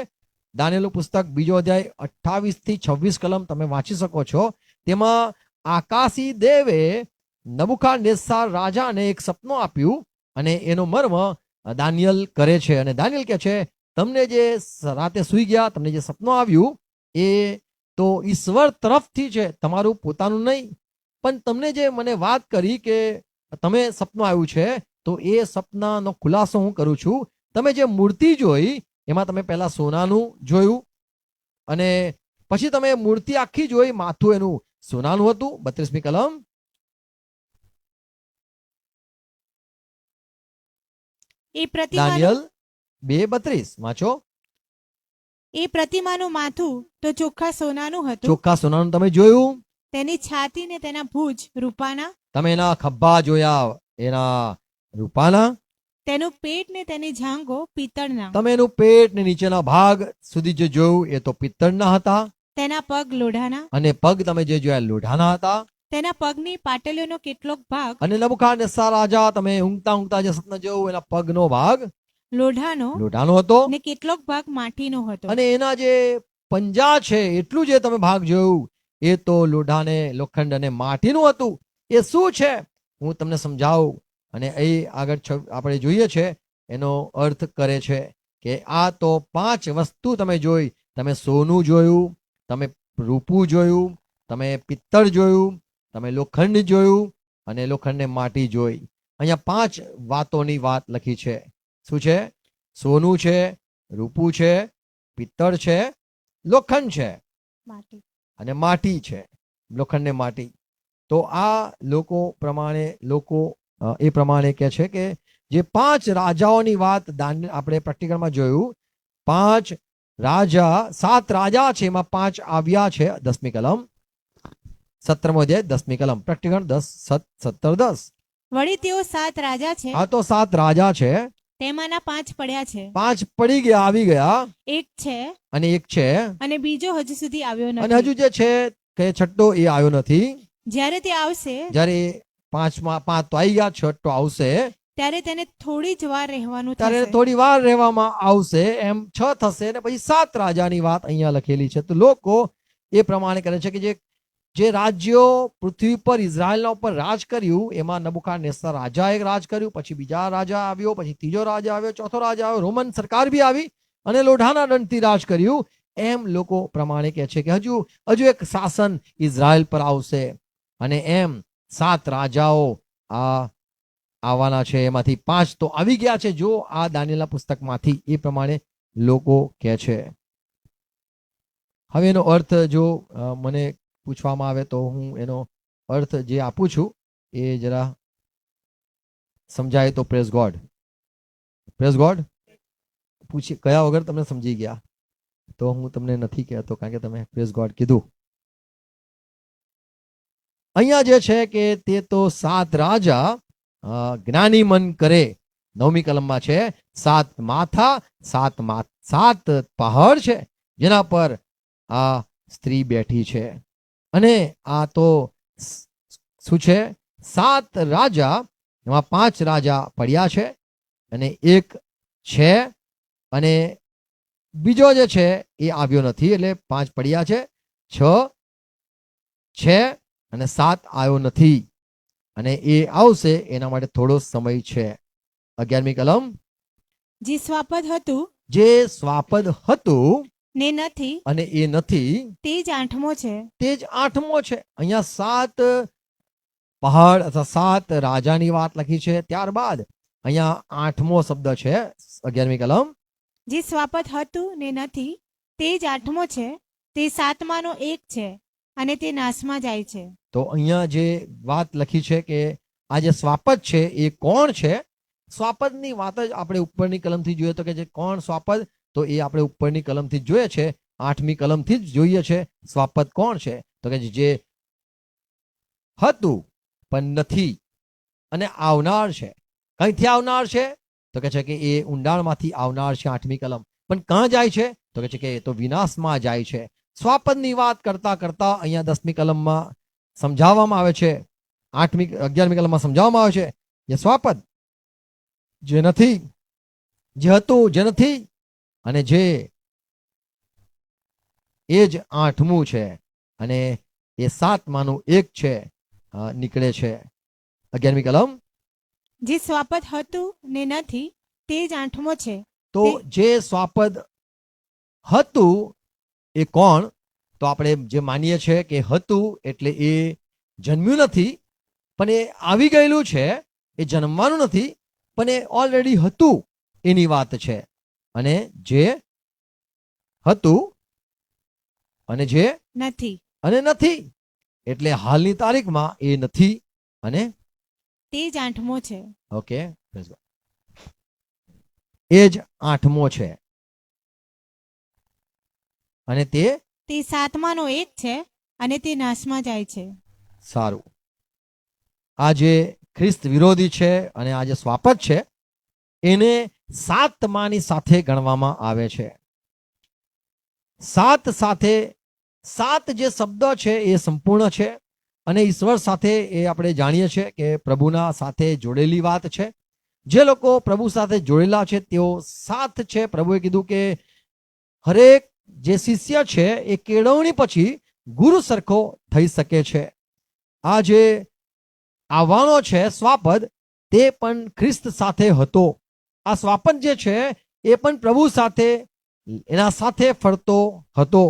Speaker 1: દાનિયેલનું પુસ્તક 2 અધ્યાય 28 થી 26 કલમ તમે વાંચી શકો છો. તેમાં આકાશી દેવે નબુકદનેસ્સાર રાજાને એક સપનું આપ્યું અને એનો મર્મ દાનિયેલ કરે છે. અને દાનિયેલ કહે છે, તમને જે રાતે સૂઈ ગયા, તમને જે સપનું આવ્યું એ તો ઈશ્વર તરફથી છે, તમારું પોતાનું નહીં. પણ તમને જે મને વાત કરી કે તમે સપનું આવ્યું છે તો એ સપનાનો ખુલાસો હું કરું છું. તમે જે મૂર્તિ જોઈ એમાં તમે પહેલા સોનાનું જોયું અને પછી તમે મૂર્તિ આખી જોઈ, માથું એનું સોનાનું હતું. 32મી કલમ.
Speaker 2: એ પ્રતિમાનું
Speaker 1: દાનિયેલ 2:32 વાંચો.
Speaker 2: એ પ્રતિમાનું માથું તો ચોખ્ખા સોનાનું હતું.
Speaker 1: ચોખ્ખા સોનાનું તમે જોયું,
Speaker 2: તેની છાતી ને તેના ભુજ રૂપાના,
Speaker 1: તમે એના ખભા જોયા એના રૂપાના,
Speaker 2: તેનું પેટ ને તેની જાંઘો પિત્તળના,
Speaker 1: તમે એનું પેટ ને નીચેના ભાગ સુધી જે જોયું એ તો પિત્તળના હતા
Speaker 2: તેના પગ લોઢાના,
Speaker 1: અને પગ તમે જે જોયા લોઢાના હતા.
Speaker 2: તેના પગની પાટલીઓનો કેટલોક ભાગ
Speaker 1: અને નબુકદનેસ્સાર રાજા તમે ઊંઘતા જે સપના જોયું એના પગનો ભાગ
Speaker 2: લોઢાનો
Speaker 1: લોઢાનો હતો
Speaker 2: ને કેટલોક ભાગ માટીનો હતો.
Speaker 1: અને એના જે પંજા છે એટલું જે તમે ભાગ જોયું એ તો લોઢાને લોખંડ અને માટીનું હતું. એ શું છે હું તમને સમજાવું. અને એ આગળ આપણે જોઈએ છે એનો અર્થ કરે છે કે આ તો 5 વસ્તુ તમે જોઈ. તમે સોનું જોયું, તમે રૂપું જોયું, તમે પિત્તળ જોયું, તમે લોખંડ જોયું અને લોખંડને માટી જોઈ. અહીંયા 5 વાતોની વાત લખી છે. શું છે? સોનું છે, રૂપું છે, પિત્તળ છે, લોખંડ છે
Speaker 2: માટી.
Speaker 1: અને માટી છે. લોખંડ ને માટી. તો આ લોકો એ પ્રમાણે કહે છે કે જે 5 રાજાઓની વાત આપણે પ્રેક્ટિકલમાં જોયું, 5 રાજા, 7 રાજા છે એમાં 5 આવ્યા છે. 10મી કલમ, 17મો અધ્યાય 10મી કલમ, પ્રેક્ટિકલ 17:10.
Speaker 2: વળી તેઓ 7 રાજા છે,
Speaker 1: આ તો 7 રાજા છે,
Speaker 2: તેમાંના 5 પડ્યા છે.
Speaker 1: 5 પડી ગયા, આવી ગયા,
Speaker 2: એક છે
Speaker 1: અને એક છે
Speaker 2: અને બીજો હજુ સુધી આવ્યો
Speaker 1: અને
Speaker 2: નથી.
Speaker 1: હજુ જે છે કે છઠ્ઠો એ આવ્યો નથી.
Speaker 2: જ્યારે તે આવશે
Speaker 1: જ્યારે 5 તો આવી ગયા, છઠ્ઠો આવશે
Speaker 2: ત્યારે તેને થોડી જ વાર રહેવાનું
Speaker 1: ત્યારે
Speaker 2: થશે.
Speaker 1: થોડી વાર રહેવામાં આવશે. એમ 6 થશે અને પછી 7 રાજાની વાત અહીંયા લખેલી છે. તો લોકો એ પ્રમાણે કરે છે કે જે રાજ્યો પૃથ્વી પર ઇઝરાયલના ઉપર રાજ કર્યું એમાં નબુકદનેસ્સાર રાજાએ રાજ કર્યું, પછી બીજા રાજા આવ્યો, પછી ત્રીજો રાજા આવ્યો, ચોથો રાજા આવ્યો, રોમન સરકાર બી આવી અને લોઢાના દંડથી રાજ કર્યું. એમ લોકો પ્રમાણે કહે છે કે હજુ એક શાસન ઇઝરાયલ પર આવશે અને એમ 7 રાજાઓ આવવાના છે, એમાંથી 5 તો આવી ગયા છે, જો આ દાનિયેલના પુસ્તકમાંથી એ પ્રમાણે લોકો કહે છે. હવે એનો અર્થ જો મને પૂછવામાં આવે તો હું એનો અર્થ જે આપું છું એ જરા સમજાય તો પ્રેઝ ગોડ. પ્રેઝ ગોડ પૂછી કયા વગર તમને સમજી ગયા તો હું તમને નથી કહેતો, કારણ કે તમે પ્રેઝ ગોડ કીધું. અહીંયા જે છે કે તે તો 7 રાજા જ્ઞાની મન કરે, 9મી કલમમાં છે. 7 માથા, 7 પહાડ છે જેના પર આ સ્ત્રી બેઠી છે. અને આ તો શું છે? 7 રાજા, એમાં 5 રાજા પડ્યા છે અને એક છે, અને બીજો જે છે એ આવ્યો નથી. એટલે 5 પડ્યા છે, 6 છે અને 7 આવ્યો નથી, અને એ આવશે એના માટે થોડો સમય છે. 11મી કલમ.
Speaker 2: જે સ્વાપદ હતું
Speaker 1: જે સ્વાપદ હતું
Speaker 2: ને નથી
Speaker 1: અને એ નથી,
Speaker 2: તે જ 8મો છે.
Speaker 1: તે જ 8મો છે. અહીંયા 7 પહાડ અથવા 7 રાજાની વાત લખી છે. ત્યારબાદ અહીંયા 8મો શબ્દ છે. 11મી કલમ.
Speaker 2: જે સ્વાપદ હતું ને નથી તે જ 8મો છે, તે 7માનો એક છે અને તે નાશમાં જાય છે.
Speaker 1: તો અહીંયા જે વાત લખી છે કે આ જે સ્વાપદ છે એ કોણ છે? સ્વાપદની વાત જ આપણે ઉપરની કલમથી જોઈએ તો કે જે કોણ સ્વાપદ, તો એ આપણે ઉપરની કલમથી જોઈએ છે, 8મી કલમથી જ જોઈએ છે. સ્વાપદ કોણ છે? તો કે જે હતું પણ નથી અને આવનાર છે. કઈથી આવનાર છે? તો કે છે કે એ ઊંડાણમાંથી આવનાર છે. 8મી કલમ. પણ કાં જાય છે? તો કે છે કે એ તો વિનાશમાં જાય છે. સ્વાપદની વાત કરતા કરતા અહીંયા 10મી કલમમાં સમજાવવામાં આવે છે, 11મી કલમમાં સમજાવવામાં આવે છે જે સ્વાપદ જે નથી, જે હતું જે નથી, અને જે એ જ 8મું છે, અને એ 7માનું એક છે, નીકળે છે. 11મી કલમ.
Speaker 2: જે સ્વાપદ હતું ને નથી તે જ 8મો છે.
Speaker 1: તો જે સ્વાપદ હતું એ કોણ? તો આપણે જે માનીએ છીએ કે હતું એટલે એ જન્મ્યું નથી, પણ એ આવી ગયેલું છે. એ જન્મવાનું નથી, પણ એ ઓલરેડી હતું એની વાત છે. અને જે હતું અને જે
Speaker 2: નથી
Speaker 1: અને નથી, એટલે હાલની તારીખમાં એ નથી અને
Speaker 2: તે જ 8મો છે.
Speaker 1: ઓકે, એ જ 8મો છે, અને તે
Speaker 2: 7માનો એક છે અને તે નાશમાં જાય છે.
Speaker 1: સારું. આ જે ખ્રિસ્ત વિરોધી છે અને આ જે સ્વાપદ છે એને 7માની સાથે ગણવામાં આવે છે. 7 સાથે 7 જે શબ્દ છે એ સંપૂર્ણ છે, અને ઈશ્વર સાથે એ આપણે જાણીએ છીએ કે પ્રભુના સાથે જોડેલી વાત છે. જે લોકો પ્રભુ સાથે જોડેલા છે તેઓ 7 છે. પ્રભુએ કીધું કે હરેક જે શિષ્ય છે એ કેળવણી પછી ગુરુ સરખો થઈ શકે છે. આ જે આવવાનો છે સ્વાપદ તે પણ ખ્રિસ્ત સાથે હતો. આ સ્વાપદ જે છે એ પણ પ્રભુ સાથે એના સાથે ફરતો હતો,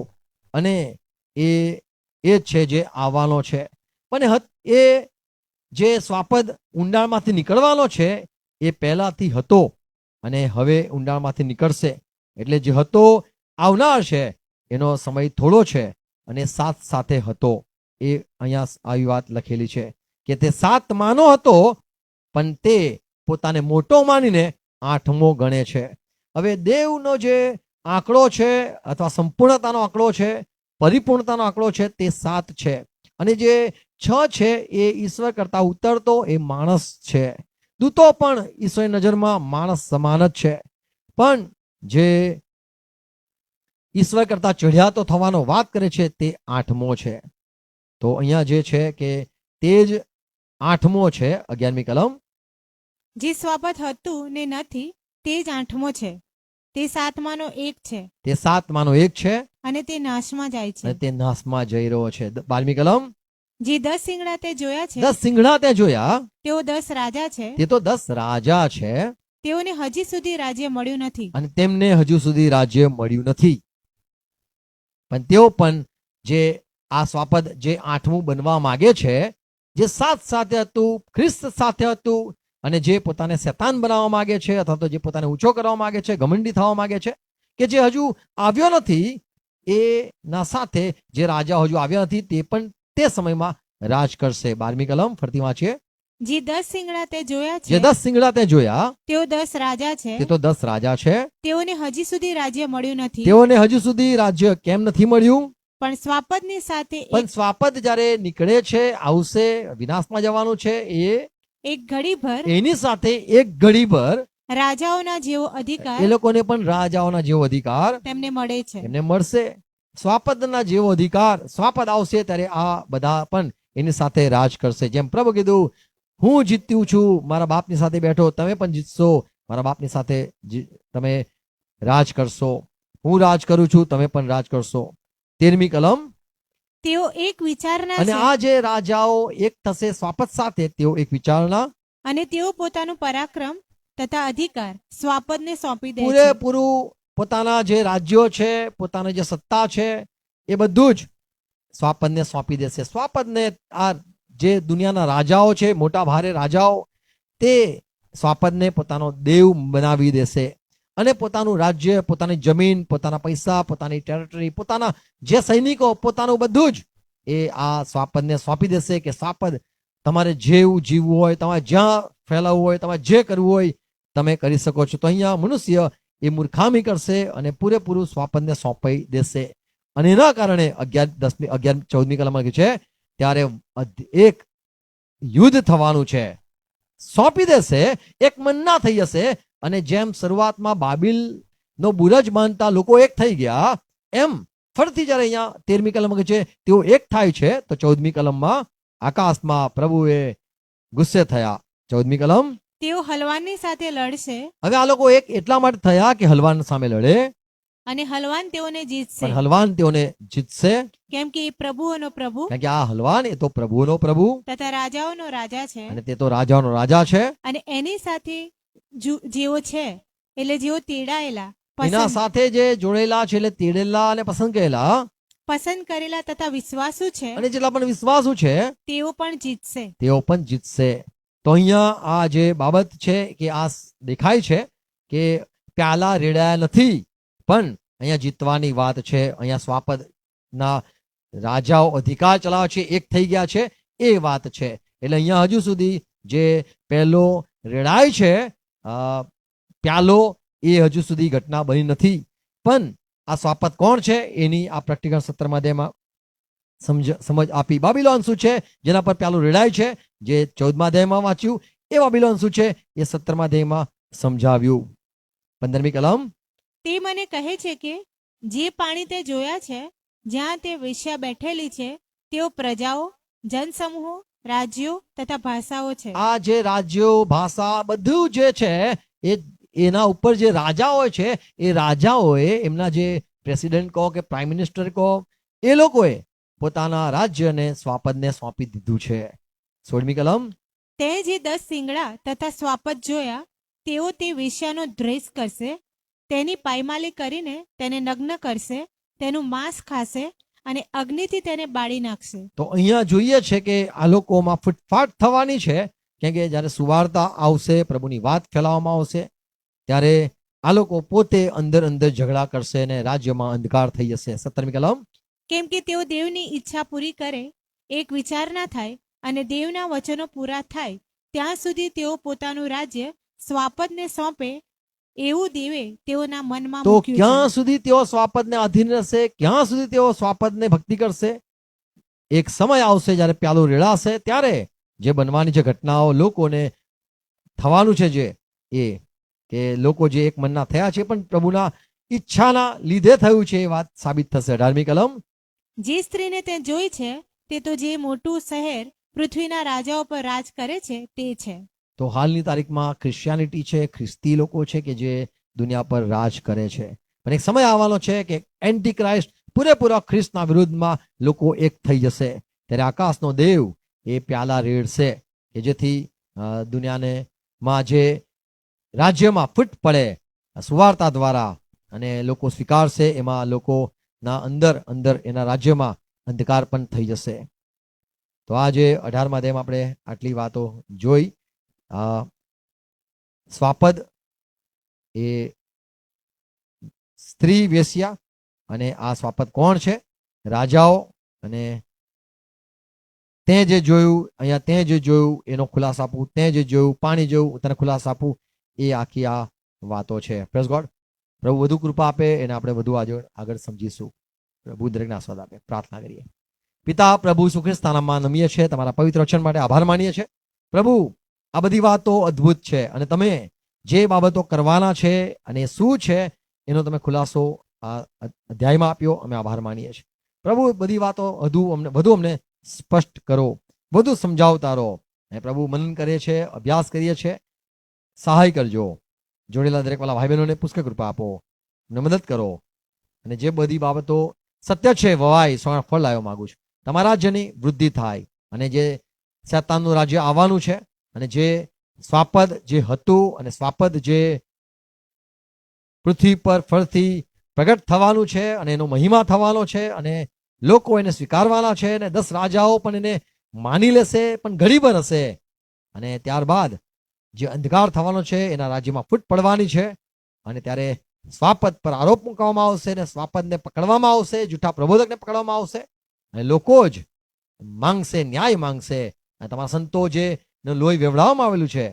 Speaker 1: અને એ છે જે આવવાનો છે. પણ એ જે સ્વાપદ ઊંડાણમાંથી નીકળવાનો છે એ પહેલાથી હતો અને હવે ઊંડાણમાંથી નીકળશે. એટલે જે હતો આવનાર છે એનો સમય થોડો છે, અને 7 સાથે હતો. એ અહીંયા આવી વાત લખેલી છે કે તે 7માનો હતો, પણ તે પોતાને મોટો માનીને 8મો ગણે છે. હવે દેવનો જે આંકડો છે અથવા સંપૂર્ણતાનો આંકડો છે, પરિપૂર્ણતાનો આંકડો છે તે 7 છે, અને જે 6 છે એ ઈશ્વર કરતા ઉતરતો એ માણસ છે. દૂતો પણ ઈશ્વરની નજરમાં માણસ સમાન જ છે, પણ જે ઈશ્વર કરતા ચઢિયાતો થવાનો વાત કરે છે તે 8મો છે. તો અહીંયા જે છે કે તે જ 8મો છે. 11મી કલમ.
Speaker 2: જે સ્વાપદ હતું ને નથી તે જ 8મો છે, તે 7માનો એક છે
Speaker 1: તે 7માનો એક છે
Speaker 2: અને તે નાશમાં જાય
Speaker 1: અને
Speaker 2: છે.
Speaker 1: તે નાશમાં જઈ રહ્યો છે. 12મી કલમ.
Speaker 2: જે 10 સિંગડા તે જોયા છે
Speaker 1: 10 સિંગડા તે જોયા,
Speaker 2: તેઓ 10 રાજા છે.
Speaker 1: તે તો 10 રાજા છે,
Speaker 2: તેઓને હજી સુધી રાજ્ય મળ્યું નથી.
Speaker 1: અને તેમને હજુ સુધી રાજ્ય મળ્યું નથી. પણ તેઓ પણ જે આ સ્વાપદ જે 8મું બનવા માંગે છે, જે સાથ સાથે હતું, ખ્રિસ્ત સાથે હતું, અને જે પોતાને શેતાન બનાવવા માંગે છે અથવા તો જે પોતાને ઊંચો કરવા માંગે છે, ઘમંડી થવા માંગે છે, કે જે હજુ આવ્યો નથી, એના સાથે જે રાજા હજુ આવ્યા નથી તે પણ તે સમયમાં રાજ કરશે. 12મી કલમ ફરતી વાંચીએ.
Speaker 2: જે 10 શિંગડા તે જોયા
Speaker 1: જે
Speaker 2: છે
Speaker 1: 10 શિંગડા તે જોયા
Speaker 2: તેઓ 10 રાજા છે.
Speaker 1: તે તો 10 રાજા છે.
Speaker 2: તેઓને હજી સુધી રાજ્ય મળ્યું નથી,
Speaker 1: તેઓને હજુ સુધી રાજ્ય કેમ નથી મળ્યું?
Speaker 2: પણ સ્વાપદની સાથે
Speaker 1: પણ સ્વાપદ જ્યારે નીકળે છે, આવશે, વિનાશમાં જવાનું છે,
Speaker 2: એક ઘડી ભર
Speaker 1: એની સાથે એક ઘડી ભર
Speaker 2: રાજાઓના જેવો અધિકાર
Speaker 1: એ લોકોને પણ રાજાઓના જેવો અધિકાર
Speaker 2: તેમને મળે છે.
Speaker 1: એમને મળશે. સ્વાપદના જેવો અધિકાર સ્વાપદ આવશે ત્યારે આ બધા પણ એની સાથે રાજ કરશે. જેમ પ્રભુ કીધું, હું જીત્યું છું, મારા બાપની સાથે બેઠો, તમે પણ જીતશો, મારા બાપની સાથે તમે રાજ કરશો. હું રાજ કરું છું, તમે પણ રાજ કરશો. 13મી કલમ.
Speaker 2: તેઓ એક વિચારના
Speaker 1: અને
Speaker 2: છે
Speaker 1: આ જે રાજાઓ એક થશે સ્વાપદ સાથે, તેઓ એક વિચારના,
Speaker 2: અને તેઓ પોતાનું પરાક્રમ તથા અધિકાર સ્વાપદને સોંપી દે છે.
Speaker 1: પૂરેપૂરું પોતાના જે રાજ્યો છે, પોતાની જે સત્તા છે, એ બધું જ સ્વાપદને સોંપી દેશે. સ્વાપદને આ જે દુનિયાના રાજાઓ છે, મોટા ભારે રાજાઓ, તે સ્વાપદને પોતાનો દેવ બનાવી દેશે અને પોતાનું રાજ્ય, પોતાની જમીન, પોતાના પૈસા, પોતાની ટેરિટરી, પોતાના જે સૈનિકો, પોતાનું બધું જ એ આ સ્વાપદને સોંપી દેશે કે સ્વાપદ તમારે જેવું જીવવું હોય, તમારે જ્યાં ફેલાવવું હોય, તમારે જે કરવું હોય તમે કરી શકો છો. તો અહીંયા મનુષ્ય એ મૂર્ખામી કરશે અને પૂરેપૂરું સ્વાપદને સોંપાઈ દેશે. અને એના કારણે 14મી કલમમાં લખ્યું છે, ત્યારે એક યુદ્ધ થવાનું છે. સોંપી દેશે, એક મન્ના થઈ જશે. અને જેમ શરૂઆતમાં બાબિલનો બુરજ માનતા લોકો એક થઈ ગયા, એમ ફરીથી જ્યારે અહીંયા 13મી કલમમાં છે તેઓ એક થાય છે, તો 14મી કલમમાં આકાશમાં પ્રભુએ ગુસ્સે થયા. 14મી કલમ.
Speaker 2: તેઓ હલવાનની સાથે લડશે,
Speaker 1: હવે આ લોકો એક એટલા માટે થયા કે હલવાન સામે લડે,
Speaker 2: અને હલવાન તેઓને જીતશે,
Speaker 1: પણ હલવાન તેઓને જીતશે.
Speaker 2: કેમ કે એ પ્રભુઓનો પ્રભુ
Speaker 1: કારણ કે આ હલવાન એ તો પ્રભુનો પ્રભુ
Speaker 2: તથા રાજાઓનો રાજા છે,
Speaker 1: અને તે તો રાજાનો રાજા છે.
Speaker 2: અને એની સાથે જેઓ છે, એટલે જેઓ તેડાયેલા,
Speaker 1: એના સાથે જે જોડેલા છે, એટલે તેડેલા અને પસંદ
Speaker 2: કરેલા તથા વિશ્વાસુ છે,
Speaker 1: અને જેટલા પણ વિશ્વાસુ છે,
Speaker 2: તેઓ પણ જીતશે.
Speaker 1: તેઓ પણ જીતશે. તો અહીંયા આ જે બાબત છે કે આ દેખાય છે કે પ્યાલા રેડાયા નથી, પણ અહીંયા જીતવાની વાત છે. અહીંયા સ્વાપદના રાજાઓ અધિકાર ચલાવે છે, એક થઈ ગયા છે, એ વાત છે. એટલે અહીંયા હજુ સુધી જે પહેલો રેડાય છે, પ્યાલો, એ હજુ સુધી ઘટના બની નથી. પણ આ સ્વાપદ કોણ છે એની આ પ્રેક્ટિકલ 17મા અધ્યાયમાં સમજ આપી. બાબિલોન શું છે જેના પર પ્યાલું રેડાય છે, જે 14મા અધ્યાયમાં વાંચ્યું, એ બાબિલોન શું છે એ 17મા અધ્યાયમાં સમજાવ્યું. 15મી કલમ.
Speaker 2: તે મને કહે છે કે જે પાણી તે જોયા છે, જ્યાં તે વેશ્યા બેઠેલી છે, તેઓ પ્રજાઓ, જનસમૂહો, રાજ્યો તથા ભાષાઓ છે.
Speaker 1: આ જે રાજ્યો, ભાષા, બધું જે છે એના ઉપર જે રાજાઓ છે, એ રાજાઓએ એમના જે પ્રેસિડેન્ટ કહો કે પ્રાઇમ મિનિસ્ટર કહો, એ લોકોએ પોતાના રાજ્યને સ્વાપદને સોંપી દીધું છે. 16મી કલમ.
Speaker 2: તે જે 10 શિંગડા તથા સ્વાપદ જોયા, તેઓ તે વેશ્યાનો દ્વેષ કરશે, તેની પાયમાલી કરીને તેને નગ્ન કરશે, તેનું માંસ ખાશે અને અગ્નિથી તેને બાળી નાખશે.
Speaker 1: તો અહીંયા જોઈએ છે કે આ લોકોમાં ફૂટફાટ થવાની છે, કેમ કે જ્યારે સુવાર્તા આવશે, પ્રભુની વાત ફેલાવવામાં આવશે, ત્યારે આ લોકો પોતે અંદર અંદર ઝઘડા કરશે અને રાજ્યમાં અંધકાર થઈ જશે. 17મી કલમ.
Speaker 2: કેમ કે તેઓ દેવની ઈચ્છા પૂરી કરે, એક વિચારના થાય અને દેવના વચનો પૂરા થાય ત્યાં સુધી તેઓ પોતાનું રાજ્ય સ્વાપદને સોંપે, એવું દેવે તેઓના મનમાં
Speaker 1: તો
Speaker 2: મૂક્યું
Speaker 1: ક્યાં
Speaker 2: છે.
Speaker 1: સુધી તેઓ સ્વાપદને આધીન રહેશે? ક્યાં સુધી તેઓ સ્વાપદને ભક્તિ કરશે? એક સમય આવશે જ્યારે પ્યાલું રેડાશે, ત્યારે જે બનવાની છે ઘટનાઓ, લોકોને થવાનું છે જે એ કે લોકો જે એક મનના થયા છે, પણ પ્રભુના ઈચ્છાના લીધે થયું છે, એ વાત સાબિત થશે. 18મી કલમ.
Speaker 2: જે સ્ત્રીને તે જોઈ છે, તે તો જે મોટું શહેર પૃથ્વીના રાજાઓ પર રાજ કરે છે તે છે.
Speaker 1: તો હાલની તારીખમાં ક્રિશ્ચિયાનિટી છે, ખ્રિસ્તી લોકો છે કે જે દુનિયા પર રાજ કરે છે. પણ એક સમય આવવાનો છે કે એન્ટી ક્રાઇસ્ટ પૂરેપૂરા ખ્રિસ્તના વિરુદ્ધમાં લોકો એક થઈ જશે, ત્યારે આકાશનો દેવ એ પ્યાલા રેડશે કે જેથી દુનિયાને માં જે રાજ્યમાં ફૂટ પડે સુવાર્તા દ્વારા અને લોકો સ્વીકારશે, એમાં લોકોના અંદર અંદર એના રાજ્યમાં અંધકાર પણ થઈ જશે. તો આજે 18મા અધ્યાયમાં આપણે આટલી વાતો જોઈ. સ્વાપદ એ સ્ત્રી વેશ્યા, અને આ સ્વાપદ કોણ છે? રાજાઓ. અને તે જે જોયું અહીંયા, તે જે જોયું એનો ખુલાસો આપું, તે જે જોયું પાણી જોયું તને ખુલાસો આપું, એ આખી આ વાતો છે. Praise God. પ્રભુ વધુ કૃપા આપે એને આપણે વધુ આગળ સમજીશું. પ્રભુ દરેકને આસ્વાદ આપે. પ્રાર્થના કરીએ. પિતા પ્રભુ ઈસુ ખ્રિસ્તના નામમાં નમીએ છે, તમારા પવિત્ર વચન માટે આભાર માનીએ છીએ. પ્રભુ આ બધી વાતો અદ્ભુત છે, અને તમે જે બાબતો કરવાના છે અને શું છે એનો તમે ખુલાસો આ અધ્યાયમાં આપ્યો. અમે આભાર માનીએ છીએ. પ્રભુ બધી વાતો વધુ અમને સ્પષ્ટ કરો, વધુ સમજાવતા રહો. અને પ્રભુ મનન કરીએ છીએ, અભ્યાસ કરીએ છીએ, સહાય કરજો. જોડેલા દરેક વાલા ભાઈ બહેનોને પુષ્કળ કૃપા આપો, અમને મદદ કરો. અને જે બધી બાબતો સત્ય છે વવાય ફળ લાવવા માંગુ છું. તમારા રાજ્યની વૃદ્ધિ થાય, અને જે શૈતાનનું રાજ્ય આવવાનું છે, અને જે સ્વાપદ જે હતું અને સ્વાપદ જે પૃથ્વી પર ફળથી પ્રગટ થવાનું છે, અને એનો મહિમા થવાનો છે, અને લોકો એને સ્વીકારવાના છે, અને 10 રાજાઓ પણ એને માની લેશે, પણ ઘડીભર હશે. અને ત્યારબાદ જે અંધકાર થવાનો છે એના રાજ્યમાં ફૂટ પડવાની છે, અને ત્યારે સ્વાપદ પર આરોપ મૂકવામાં આવશે, અને સ્વાપદને પકડવામાં આવશે, જૂઠા પ્રબોધકને પકડવામાં આવશે, અને લોકો જ માંગશે, ન્યાય માંગશે. અને તમારા સંતો જે લોહી વેવડાવવામાં આવેલું છે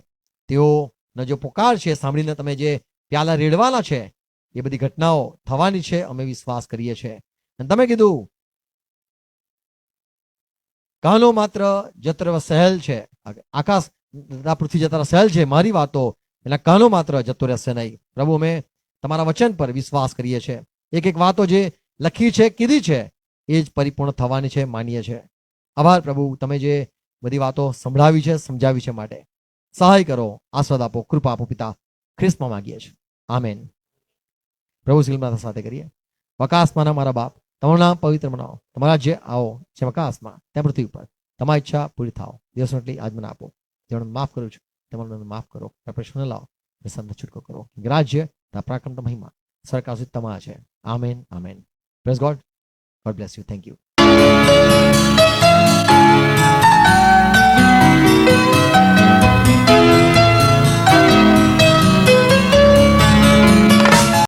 Speaker 1: તેઓનો જે પુકાર છે સાંભળીને તમે જે પ્યાલા રેડવાના છે, એ બધી ઘટનાઓ થવાની છે. અમે વિશ્વાસ કરીએ છીએ. અને તમે કીધું કાનો માત્ર જત્ર સહેલ છે, આકાશ પૃથ્વી જતા સહેલ છે, મારી વાતો એના કાનો માત્ર જતો રહેશે નહીં. પ્રભુ અમે તમારા વચન પર વિશ્વાસ કરીએ છીએ. એક એક વાતો જે લખી છે, કીધી છે, એ જ પરિપૂર્ણ થવાની છે, માનીએ છે. આભાર પ્રભુ, તમે જે બધી વાતો સંભળાવી છે, સમજાવી છે માટે સહાય કરો, આસ્વાદ આપો, કૃપા આપો. પિતા ખ્રિસ્તમાં માંગીએ છીએ. આમેન. પ્રભુ શ્રીમાતા સાથે કરીએ. વકાસમાં મારા બાપ, તમારું નામ પવિત્ર બનાવો, તમારા જે આવો છે વકાસમાં ત્યાં પૃથ્વી ઉપર, તમારી ઈચ્છા પૂરી થાવ. દિવસનો એટલી આજ મને આપો, જેમને માફ કરું છું તેમને માફ કરો, પ્રશ્ન લાવો, સંત છૂટકો કરો. રાજ્ય પરાક્રમ મહિમા સરકાર સુધી તમારા છે. Amen, amen. Praise God. God bless you. Thank you.